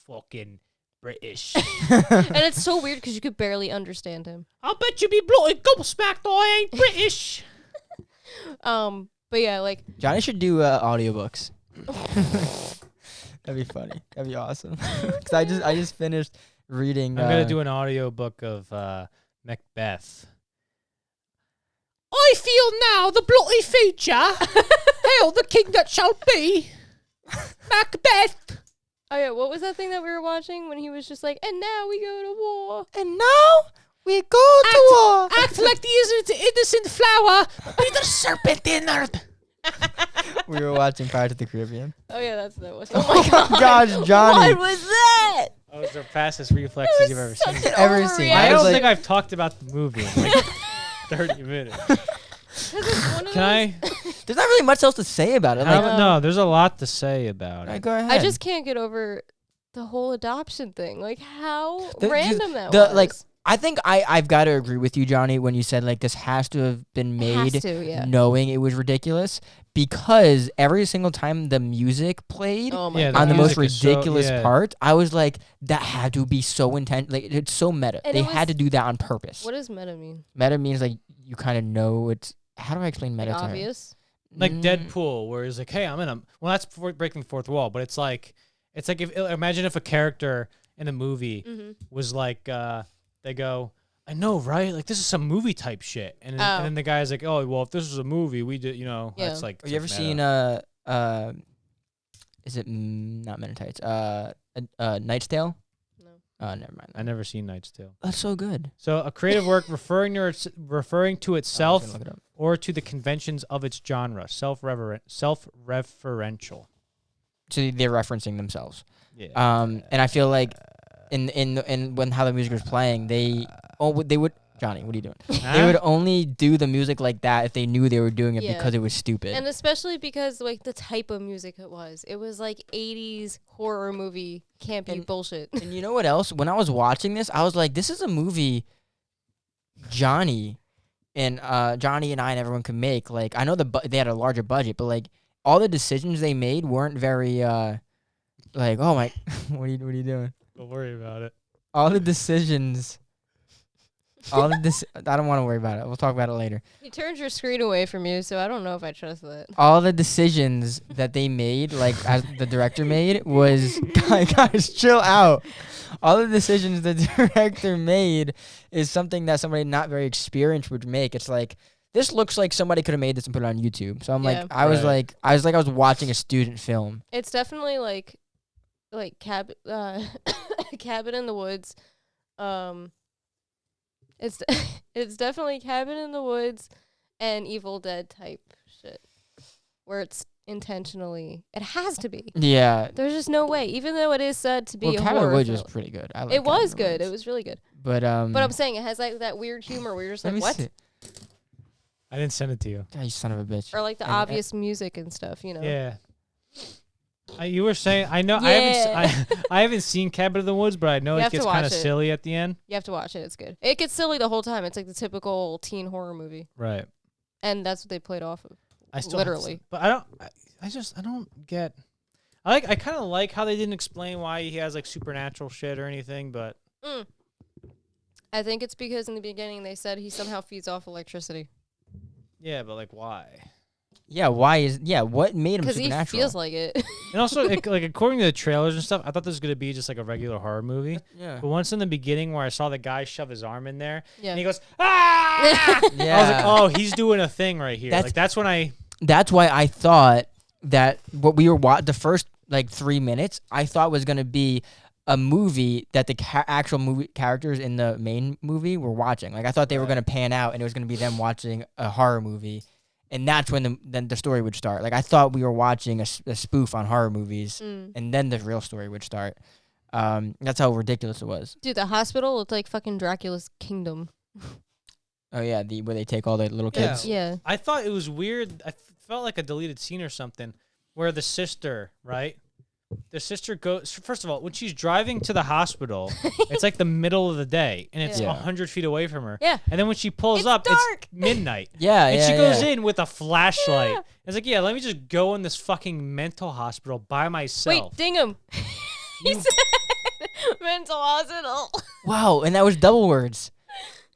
fucking British. And it's so weird because you could barely understand him. I'll bet you be bloody gobsmacked. I ain't British. But yeah, like Johnny should do audiobooks. That'd be funny. That'd be awesome. Because I just finished reading. I'm gonna do an audio book of Macbeth. I feel now the bloody future. Hail the king that shall be. Macbeth. oh yeah, what was that thing that we were watching when he was just like, and now we go to war. And now we go to war. Act like the innocent flower. Be the serpent inward. We were watching Pirates of the Caribbean. Oh yeah, that's that was. Oh my gosh, Johnny. What was that? That was the fastest reflexes That you've ever was seen. such an Ever seen. I I don't was like- think I've talked about the movie in like 30 minutes. Can I? There's not really much else to say about it. Like, No, there's a lot to say about it. go ahead. I just can't get over the whole adoption thing. Like how The- random that the was. like. I think I've got to agree with you, Johnny, when you said like this has to have been Has made to, yeah. knowing it was ridiculous, because every single time the music played Oh my Yeah, god. on the most music is so- ridiculous yeah. part, I was like, that had to be so intense. Like, it's so meta. And They it had was- to do that on purpose. What does meta mean? Meta means like you kind of know it's. How do I explain meta Like to her? obvious. Like Mm, Deadpool, where he's like, "Hey, I'm in a." Well, that's breaking the fourth wall, but it's like if imagine if a character in a movie Mm-hmm. was like, they go, "I know, right? Like this is some movie type shit," and then the guy's like, "Oh, well, if this was a movie, we did, you know." Yeah. That's like. Have you ever meta. seen is it not Men in Tights? Knight's Tale? No. Never mind. I never seen Knight's Tale. That's so good. So a creative work referring to I was itself gonna look it up. or to the conventions of its genre, self-referential. So they're referencing themselves. Yeah. And I feel like in when how the music was playing, they would Johnny, what are you doing? Huh? They would only do the music like that if they knew they were doing it Yeah. because it was stupid. And especially because like the type of music it was like 80s horror movie campy And- bullshit. And you know what else? When I was watching this, I was like, this is a movie Johnny and I and everyone could make. Like, I know they had a larger budget, but like all the decisions they made weren't very like, oh my, what are you doing? Don't worry about it. All the decisions, I don't want to worry about it. We'll talk about it later. He turned your screen away from you, so I don't know if I trust that. All the decisions that they made, like as the director made, was guys, chill out. All the decisions the director made is something that somebody not very experienced would make. It's like, this looks like somebody could have made this and put it on YouTube. So I'm Yeah. like, I was Right. watching a student film. It's definitely like cabin in the woods. It's it's definitely Cabin in the Woods and Evil Dead type shit, where it's intentionally. It has to be. Yeah. There's just no way, even though it is said to be Well, a Cabin in the horror Woods was film. pretty good. I like It Cabin was in the good. It Woods. was really good. But But I'm saying it has like that weird humor where you're just let like, me what? see. I didn't send it to you. God, you son of a bitch. Or like the And- obvious music and stuff, you know? Yeah. You were saying I know Yeah. I haven't seen Cabin in the Woods, but I know You it have to gets kind of watch it. silly at the end. You have to watch it. It's good. It gets silly the whole time. It's like the typical teen horror movie, Right. and that's what they played off of. I still Literally. but I don't. I don't get. I kind of like how they didn't explain why he has like supernatural shit or anything, but I think it's because in the beginning they said he somehow feeds off electricity yeah, but like why? Yeah, what made him because he supernatural? feels like it. And also, like according to the trailers and stuff, I thought this was gonna be just like a regular horror movie. Yeah. But once in the beginning, where I saw the guy shove his arm in there, Yeah. and he goes, ah! Yeah. I was like, oh, he's doing a thing right here. That's- Like that's when I. That's why I thought that what we were the first like 3 minutes, I thought was gonna be a movie that the actual movie characters in the main movie were watching. Like I thought they were gonna pan out and it was gonna be them watching a horror movie, and that's when the story would start. Like I thought we were watching a spoof on horror movies, and then the real story would start. That's how ridiculous it was. Dude, the hospital looked like fucking Dracula's kingdom. Oh yeah, where they take all the little kids. Yeah. I thought it was weird. I felt like a deleted scene or something where the sister, right? The sister goes, first of all, when she's driving to the hospital, it's like the middle of the day and it's Yeah. 100 feet away from her. Yeah. And then when she pulls It's up, dark. it's midnight. Yeah, And yeah, she goes yeah. in with a flashlight. Yeah. It's like, yeah, let me just go in this fucking mental hospital by myself. Wait, ding him. He said mental hospital. Wow, and that was double words.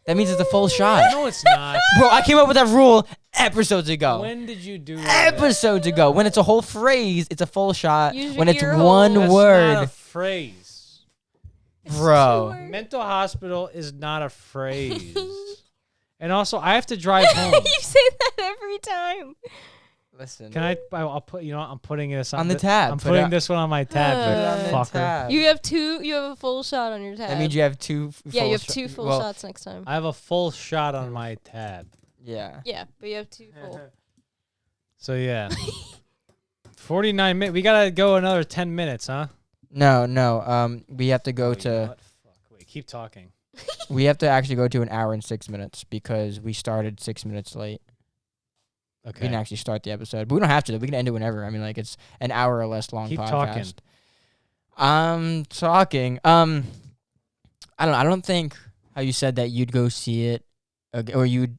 That means it's a full shot. No, it's not. Bro, I came up with that rule episodes ago. When did you do that? Episodes ago. When it's a whole phrase, it's a full shot. Use your When it's ear one hole. That's word, not a phrase. bro. Mental hospital is not a phrase. And also, I have to drive home. You say that every time. Listen. Can I'll put, you know, I'm putting this On the tab. I'm Put putting it- this one on my tab, Put you it on the fucker. tab. You have a full shot on your tab. That means you have two. Yeah, you have full two full well, shots next time. I have a full shot on my tab. Yeah. Yeah, but you have two full. So yeah. 49 minutes. We gotta go another 10 minutes, huh? No. We have to go Oh, you know to. what? Fuck. Wait, keep talking. We have to actually go to an hour and 6 minutes because we started 6 minutes late. We Okay. didn't actually start the episode, but we don't have to. We can end it whenever. I mean, like it's an hour or less long Keep podcast. talking. I'm talking. I don't know. I don't think how you said that you'd go see it, or you'd.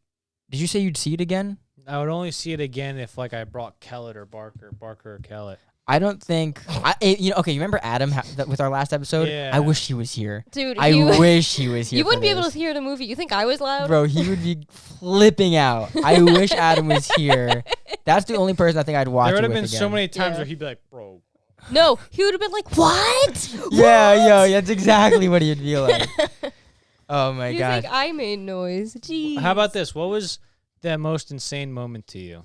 Did you say you'd see it again? I would only see it again if like I brought Kellett or Barker or Kellett. I don't think. Okay, you remember Adam with our last episode? Yeah. I wish he was here. Dude, I wish he was here. you for wouldn't be able this. to hear the movie. You think I was loud? Bro, he would be flipping out. I wish Adam was here. That's the only person I think I'd watch There would it have with been so again. many times Yeah. where he'd be like, bro. No, he would have been like, "What? Yeah, that's exactly what he'd be like. Oh my You god. think I made noise? Jeez. How about this? What was the most insane moment to you?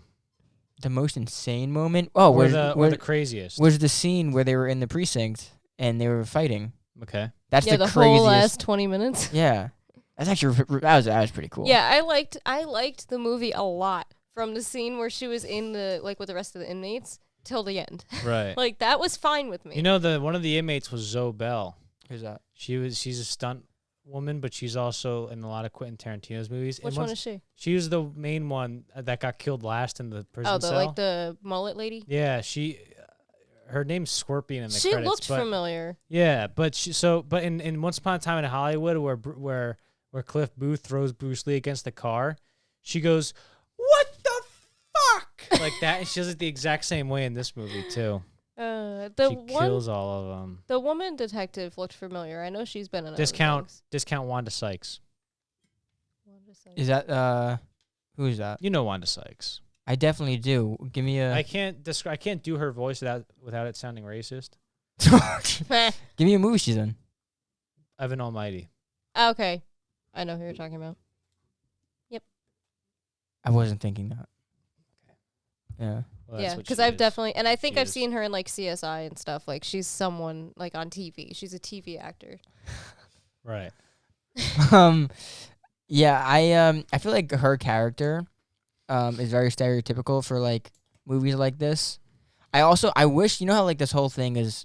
The most insane moment? Oh, Or was the craziest? was the scene where they were in the precinct and they were fighting. Okay. That's Yeah, the the craziest. whole last 20 minutes. Yeah. That's actually that was pretty cool. Yeah, I liked the movie a lot from the scene where she was in the with the rest of the inmates till the end. Right. Like that was fine with me. You know, one of the inmates was Zoe Bell. Who's that? She's a stunt woman, but she's also in a lot of Quentin Tarantino's movies. Which one is she? She was the main one that got killed last in the prison cell. Like the mullet lady. Yeah, her name's Scorpion in the She credits. looked familiar. Yeah, but in Once Upon a Time in Hollywood, where Cliff Booth throws Bruce Lee against the car, she goes, "What the fuck?" like that, and she does it the exact same way in this movie too. She kills all of them. The woman detective looked familiar. I know she's been in Discount Wanda Sykes. Is that who is that? You know Wanda Sykes. I definitely do. Give me a. I can't do her voice without it sounding racist. Give me a movie she's in. Evan Almighty. Okay, I know who you're talking about. Yep. I wasn't thinking that. Yeah. Well, Yeah, because I've definitely, and I think I've seen her in like CSI and stuff. Like she's someone like on TV. She's a TV actor. Right. Yeah, I feel like her character is very stereotypical for like movies like this. I wish, you know how like this whole thing is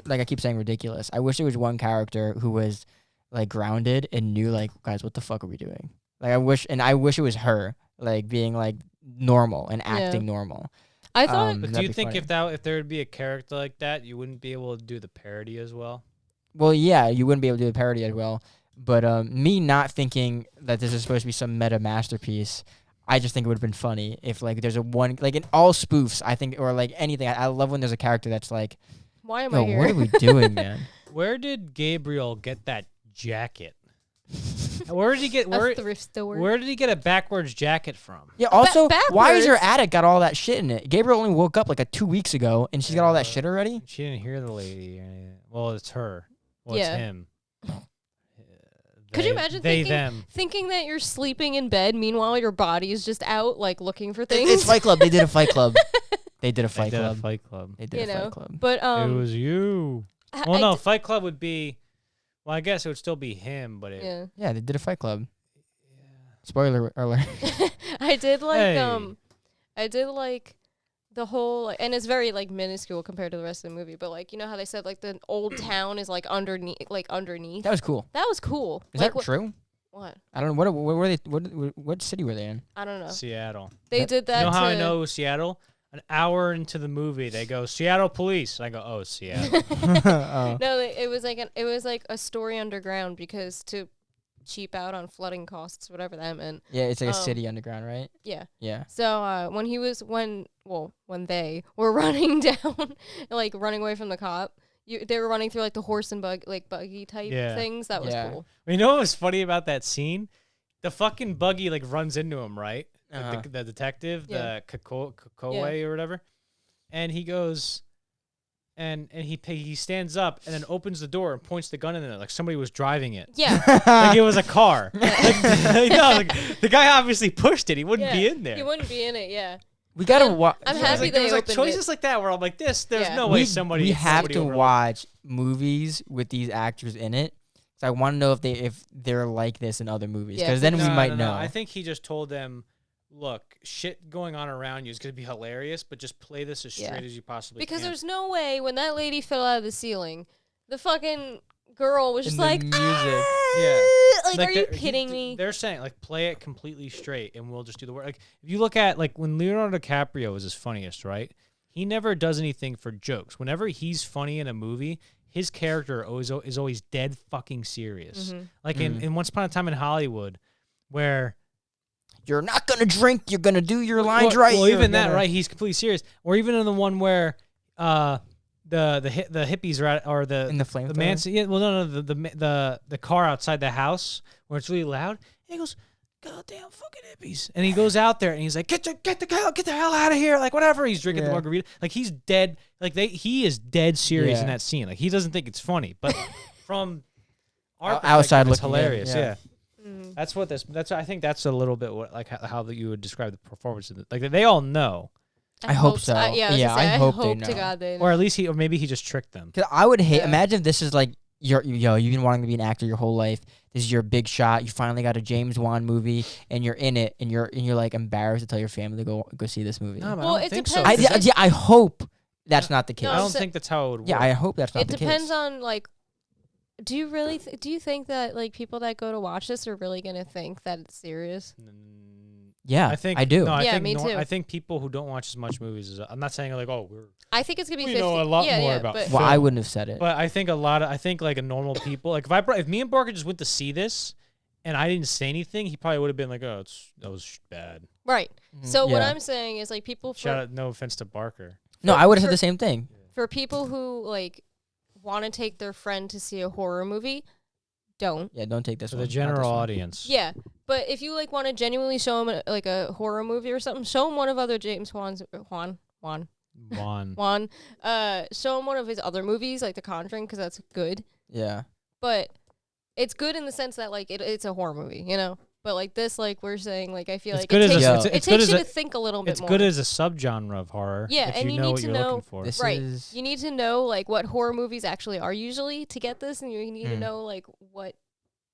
like I keep saying ridiculous. I wish there was one character who was like grounded and knew like, guys, what the fuck are we doing? Like I wish it was her like being like normal and acting normal. I thought But do you think if there would be a character like that, you wouldn't be able to do the parody as well? Well, yeah, you wouldn't be able to do the parody as well. But me not thinking that this is supposed to be some meta masterpiece, I just think it would have been funny if like there's a one like in all spoofs. I think or like anything. I love when there's a character that's like, why am I here? What are we doing, man? Where did Gabriel get that jacket? Where did he get A thrift store. Where did he get a backwards jacket from? Yeah. Also, why is her backwards? attic got all that shit in it? Gabriel only woke up like 2 weeks ago, and she's got all that shit already. She didn't hear the lady. Well, it's her. Well, Yeah. it's him. Could you imagine them. thinking that you're sleeping in bed, meanwhile your body is just out like looking for things? It's Fight Club. They did a Fight Club. They did a Fight They did a Club. Fight Club. They did you a know, Fight Club. but It was you. Well, I no, d- Fight Club would be. Well, I guess it would still be him, but it. yeah. Yeah, they did a Fight Club. Spoiler alert. I did like Hey. I did like the whole and it's very like minuscule compared to the rest of the movie, but like you know how they said like the old town is like underneath That was cool. That was cool. Is like, that true? What? I don't know. What were they? What city were they in? I don't know. Seattle. They did that You know how I to- know it was Seattle? An hour into the movie, they go Seattle Police, and I go, oh, Seattle. Oh. No, it was like a story underground because to cheap out on flooding costs, whatever that meant. Yeah, it's like a city underground, right? Yeah. Yeah. So when they were running down, like running away from the cop, they were running through like the horse and buggy type Yeah. things. That was Yeah. cool. You know what was funny about that scene? The fucking buggy like runs into him, right? Like, Uh-huh. the detective, Yeah. the Kokoe or whatever, and he goes, and he stands up and then opens the door and points the gun in there like somebody was driving it, Yeah. like it was a car. Like the guy obviously pushed it. He wouldn't be in there. He wouldn't be in it. Yeah. We gotta watch. I'm There was, happy like, there they was like opened choices it. like that where I'm like, there's Yeah. no way somebody. We have somebody to overlooked- watch movies with these actors in it. So I want to know if they're like this in other movies, Yeah, because then we No, might no, know. no. I think he just told them, look, shit going on around you is going to be hilarious, but just play this as straight as you possibly Because can. there's no way when that lady fell out of the ceiling, the fucking girl was just the like, music. Yeah. like, are you they're- kidding me? They're saying, like, play it completely straight and we'll just do the work. Like, if you look at, like, when Leonardo DiCaprio is his funniest, right? He never does anything for jokes. Whenever he's funny in a movie, his character is always dead fucking serious. Mhm. Like in Once Upon a Time in Hollywood, where You're not gonna drink. You're gonna do your lines right. Well, you're even that, gonna- right? He's completely serious. Or even in the one where the hippies are at, or the In the flamethrower? Manson. Yeah, well, no, the car outside the house where it's really loud. And he goes, "Goddamn fucking hippies!" And he goes out there and he's like, "Get the hell out of here!" Like whatever. He's drinking the Yeah. margarita. Like he's dead. Like he is dead serious in Yeah. that scene. Like he doesn't think it's funny, but from our Outside perspective, it's looking in, hilarious. yeah. Yeah. Mm. That's I think that's a little bit what like how that you would describe the performance of it. Like they all know, I hope so. Yeah, I was Yeah, gonna say, I hope they to know. God they know. or at least maybe he just tricked them. Cause I would hate. Yeah. Imagine if this is like you've been wanting to be an actor your whole life. This is your big shot. You finally got a James Wan movie, and you're in it, and you're like embarrassed to tell your family to go see this movie. No, but Well, I don't it think depends. so. 'cause I hope that's not the case. No, I don't so- think that's how it would work. Yeah, I hope that's not It the depends case. on like Do you really? Do you think that like people that go to watch this are really gonna think that it's serious? Yeah, I do. No, I Yeah, think me too. I think people who don't watch as much movies as I'm not saying like, oh, I think it's gonna be we 50. know a lot yeah, more yeah, about but Well, I film. wouldn't have said it. But I think I think like a normal people, like if me and Barker just went to see this and I didn't say anything, he probably would have been like, oh, that was bad. right. So what Yeah. I'm saying is like people Shout out, no offense to Barker. No, I would have said for- the same thing. for people who like want to take their friend to see a horror movie, don't. Yeah, don't take this For one. the not general this one. audience. Yeah, but if you like want to genuinely show them like a horror movie or something, show them one of other James Wan's Juan. Show him one of his other movies like The Conjuring because that's good. Yeah. But it's good in the sense that like it's a horror movie, you know. But like this, like we're saying, like I feel It's like good it as takes, Yeah. it's, it it's good takes as you a, to think a little bit it's more. good as a subgenre of horror. Yeah, if and you know need what to you're know- looking for. This Right. is You need to know like what horror movies actually are usually to get this, and you need to Mm. know like what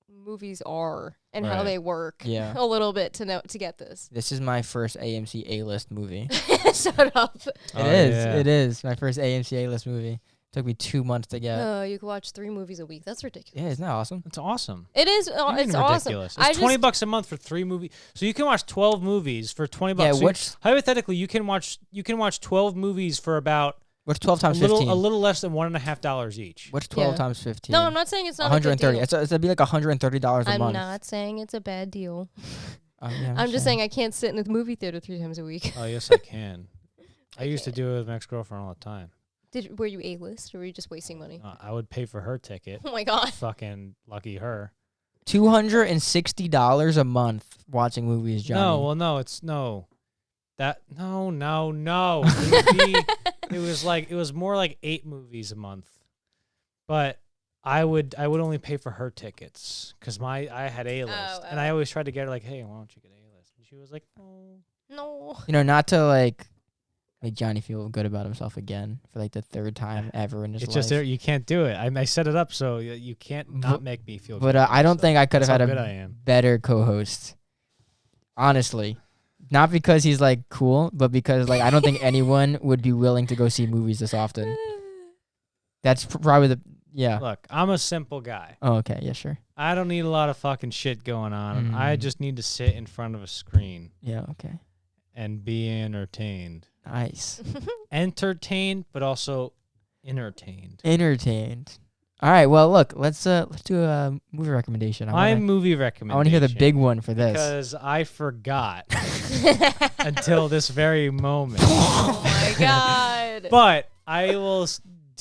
movies are and how Right. they work Yeah. a little bit to get this. This is my first AMC A-list movie. Shut up. Oh, It is. yeah. It is my first AMC A-list movie. Took me 2 months to get. You can watch 3 movies a week. That's ridiculous. Yeah, isn't that awesome? It's awesome. It is. What do you It's mean awesome. ridiculous? I It's $20 just, a month for 3 movies. So you can watch 12 movies for $20. Yeah, So what's hypothetically, you can watch 12 movies for about 12 times a little 15? less than $1.50 each. What's 12 Yeah. times 15? no, I'm not saying it's not a good 130. deal. It'd be like $130 a I'm month. not saying it's a bad deal. Yeah, I'm just saying I can't sit in the movie theater 3 times a week. Oh yes, I can. I used to do it with my ex-girlfriend all the time. Were you A-list or were you just wasting money? I would pay for her ticket. Oh my god. Fucking lucky her. $260 a month watching movies, Johnny. No, well, no, it's no. That no. It was more like 8 movies a month, but I would only pay for her tickets because I had A-list, and I always tried to get her like, hey, why don't you get A-list? And she was like, oh. No. You know, not to like make Johnny feel good about himself again for like the 3rd time ever in his It's life. just there. You can't do it. I set it up so you can't not make me feel. But good I don't so think I could have that's had how good I a am. better co-host. Honestly, not because he's like cool, but because like I don't think anyone would be willing to go see movies this often. That's probably the Look, I'm a simple guy. Oh, okay, yeah, sure. I don't need a lot of fucking shit going on. I Mm. just need to sit in front of a screen Yeah, okay. and be entertained. Nice. Entertained, but also entertained. Entertained. All right, well, look, let's do a movie recommendation. My movie recommendation. I want to hear the big one for this. Because I forgot until this very moment. Oh my god. But I will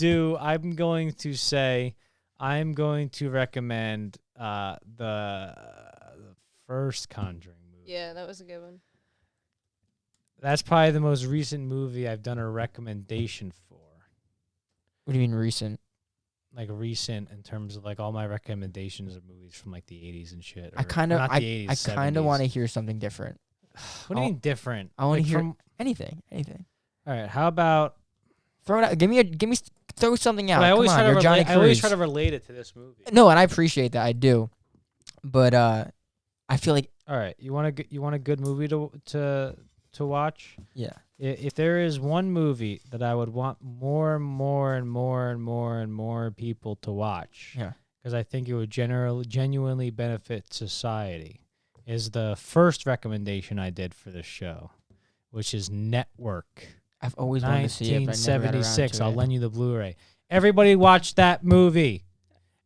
I'm going to say I'm going to recommend the first Conjuring movie. Yeah, that was a good one. That's probably the most recent movie I've done a recommendation for. What do you mean recent? Like recent in terms of like all my recommendations of movies from like the 80s and shit. I kind of not the 80s, I kind of 70s. want to hear something different. What do you mean different? I want to Like hear from- anything. All right, how about Throw it out. Throw something out. But I always Come on, try to you're Johnny I always Cruz. try to relate it to this movie. No, and I appreciate that. I do. But I feel like All right, you want a good movie to watch? yeah. If there is one movie that I would want more and more and more and more and more people to watch, Yeah. because I think it would genuinely benefit society, is the first recommendation I did for this show, which is Network. I've always wanted to see it, but I never got around 1976. to I'll it. lend you the Blu-ray. Everybody watch that movie,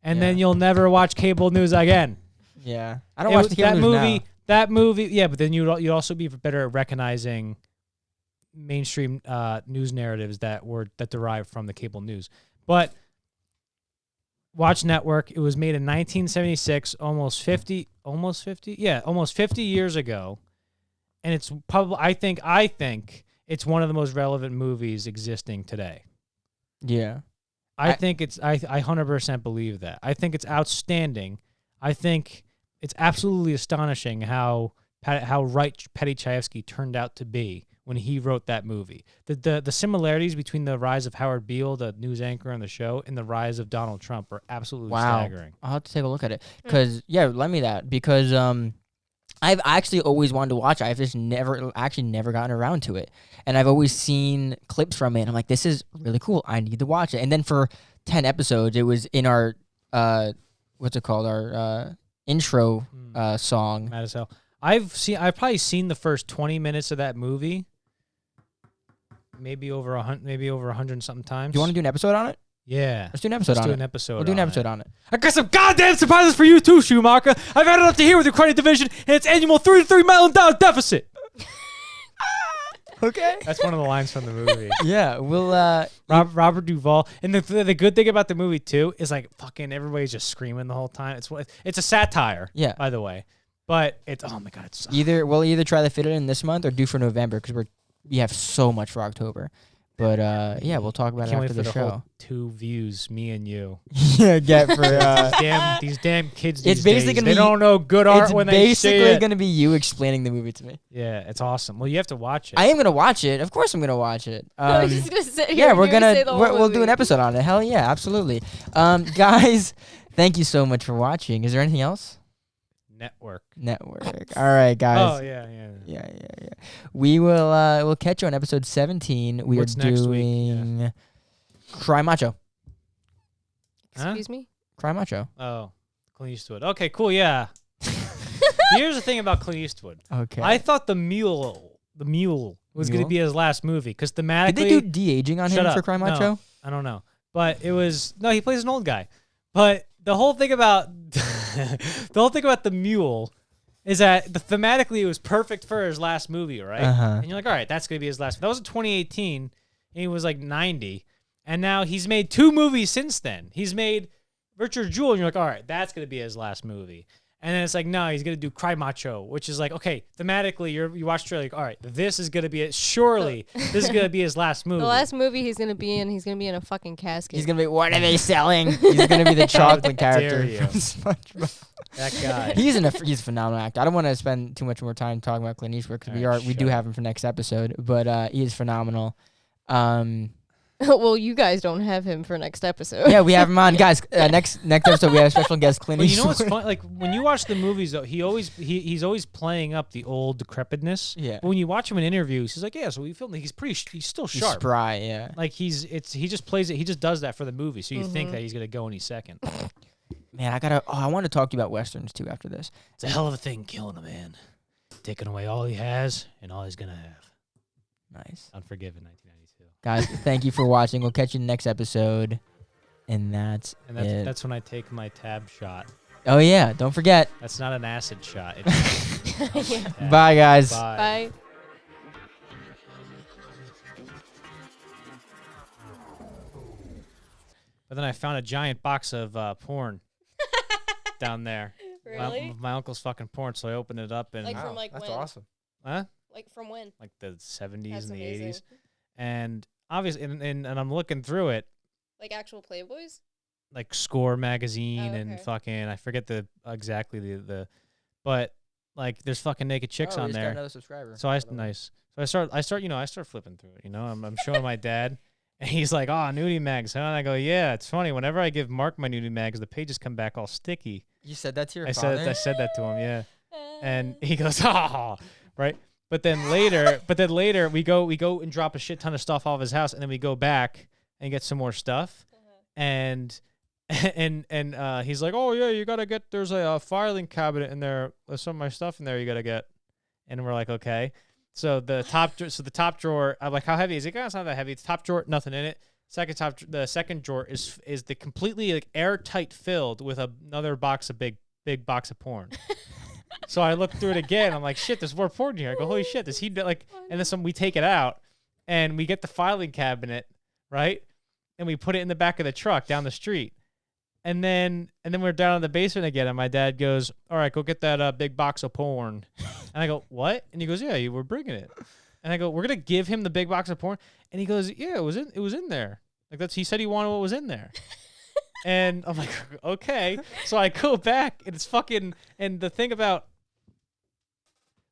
and then Yeah. you'll never watch cable news again. Yeah. I don't watch the cable that news movie. now. That movie, yeah, but then you'd also be better at recognizing mainstream news narratives that derive from the cable news. But watch Network. It was made in 1976, almost 50 years ago, and it's probably I think it's one of the most relevant movies existing today. Yeah. I think it's I 100% believe that. I think it's outstanding. I think it's absolutely astonishing how right Petty Chayefsky turned out to be when he wrote that movie. The similarities between the rise of Howard Beale, the news anchor on the show, and the rise of Donald Trump are absolutely staggering. I'll have to take a look at it. Lend me that. Because I've actually always wanted to watch it. I've just never gotten around to it. And I've always seen clips from it. And I'm like, this is really cool. I need to watch it. And then for 10 episodes, it was in our what's it called? Our intro song. Mad as hell. I've probably seen the first 20 minutes of that movie. Maybe over 100 and something times. Do you want to do an episode on it? Yeah. Let's do an episode Let's on do it. an episode. We'll do an on episode it. on it. I got some goddamn surprises for you too, Schumacher. I've added up to here with your credit division and its annual $3 million deficit. Okay. That's one of the lines from the movie. Yeah, we'll Robert Duvall. And the good thing about the movie too is like fucking everybody's just screaming the whole time. It's a satire. Yeah. By the way, but it's oh my god, it's we'll either try to fit it in this month or do for November because we have so much for October. But yeah, we'll talk about it can't after wait the for the show. whole 2 views, me and you. Yeah, get for these damn kids. It's These basically days, gonna they be- don't know good art it's when they see basically it. gonna be you explaining the movie to me. Yeah, it's awesome. Well, you have to watch it. I am gonna watch it. Of course, I'm gonna watch it. I was just gonna sit here Yeah, and we're you're gonna say the whole we'll do an movie. episode on it. Hell yeah, absolutely. Guys, thank you so much for watching. Is there anything else? Network. All right, guys. Oh yeah. Yeah. We will we'll catch you on episode 17. We What's are next week? doing Cry Macho. Huh? Excuse me? Cry Macho. Oh, Clint Eastwood. Okay, cool. Yeah. Here's the thing about Clint Eastwood. Okay. I thought the Mule was going to Mule? be his last movie because thematically. Did they do de-aging on Shut him up. for Cry No. Macho? I don't know, but it was no. He plays an old guy, but the whole thing about the Mule is that thematically it was perfect for his last movie, right? Uh-huh. And you're like, all right, that's gonna be his last. That was in 2018, and he was like 90, and now he's made 2 movies since then. He's made Richard Jewell, and you're like, all right, that's gonna be his last movie. And then it's like, no, he's gonna do Cry Macho, which is like, okay, thematically, you watch the trailer, like, all right, this is gonna be it. Surely, this is gonna be his last movie. The last movie he's gonna be in a fucking casket. He's gonna be. What are they selling? He's gonna be the chocolate dare character you. from SpongeBob. That guy. He's a phenomenal actor. I don't want to spend too much more time talking about Clint Eastwood because Alright, we do shut have him for next episode, but he is phenomenal. Well, you guys don't have him for next episode. Yeah, we have him on, guys. Next episode we have a special guest, Clint But you Eastwood. know what's fun? Like when you watch the movies, though, he's always playing up the old decrepitness. Yeah. But when you watch him in interviews, he's like, yeah. So we filmed. He's still He's sharp. spry, yeah. Like he just plays it. He just does that for the movie. So you think that he's gonna go any second. Man, I want to talk to you about westerns too after this. It's a hell of a thing killing a man, taking away all he has and all he's gonna have. Nice. Unforgiven, 1992. Guys, thank you for watching. We'll catch you in the next episode. And that's it. That's when I take my tab shot. Oh, yeah. Don't forget. That's not an acid shot. It's Yeah. Bye, guys. Bye. Bye. But then I found a giant box of porn down there. Really? My uncle's fucking porn, so I opened it up and Like from like that's when? awesome. huh? Like from when? Like the 70s That's and the amazing. 80s. And obviously and I'm looking through it, Like actual Playboys? like Score magazine Oh, and okay. fucking I forget the exactly the but like there's fucking naked chicks on there. another subscriber. So nice. So I start flipping through it, I'm showing my dad and he's like, "Oh, nudie mags." Huh? And I go, "Yeah, it's funny. Whenever I give Mark my nudie mags, the pages come back all sticky." You said that to your I father? said that to him, yeah. And he goes, "Oh," right? But then later we go and drop a shit ton of stuff off his house, and then we go back and get some more stuff. And he's like, "Oh yeah, you gotta get. There's a filing cabinet in there. There's some of my stuff in there. You gotta get." And we're like, "Okay." So the top drawer, I'm like, "How heavy is it?" It's not that heavy. It's top drawer, nothing in it. The second drawer is the completely like airtight filled with another box of big box of porn. So I look through it again. I'm like, shit, there's more porn here. I go, holy shit, does he like? And then we take it out, and we get the filing cabinet, right? And we put it in the back of the truck down the street, and then we're down in the basement again. And my dad goes, "All right, go get that big box of porn." And I go, "What?" And he goes, "Yeah, you were bringing it." And I go, "We're gonna give him the big box of porn?" And he goes, "Yeah, it was in there. Like he said he wanted what was in there." And I'm like, okay. So I go back, and it's fucking. And the thing about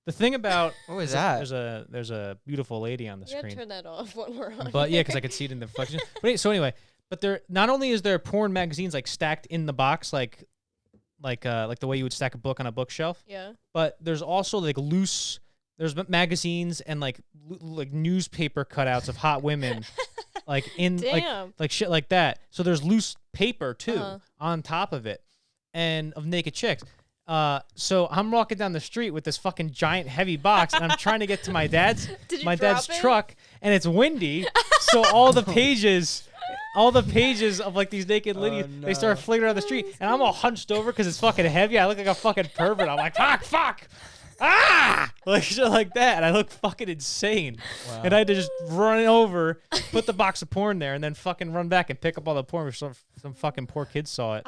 What was that? there's a beautiful lady on the You gotta screen. turn that off when we're on. But yeah, because I could see it in the reflection. But so anyway, but there not only is there porn magazines like stacked in the box, like the way you would stack a book on a bookshelf, Yeah. but there's also like loose. There's magazines and like newspaper cutouts of hot women like in Damn. like shit like that. So there's loose paper too Uh-huh. on top of it, and of naked chicks. So I'm walking down the street with this fucking giant heavy box, and I'm trying to get to my dad's Did you my dad's drop it? truck, and it's windy, so all the pages of like these naked ladies, they start flickering down the street, and I'm all hunched over because it's fucking heavy. I look like a fucking pervert. I'm like, fuck, like shit like that, and I look fucking insane. And I had to just run over, put the box of porn there, and then fucking run back and pick up all the porn. Some fucking poor kids saw it.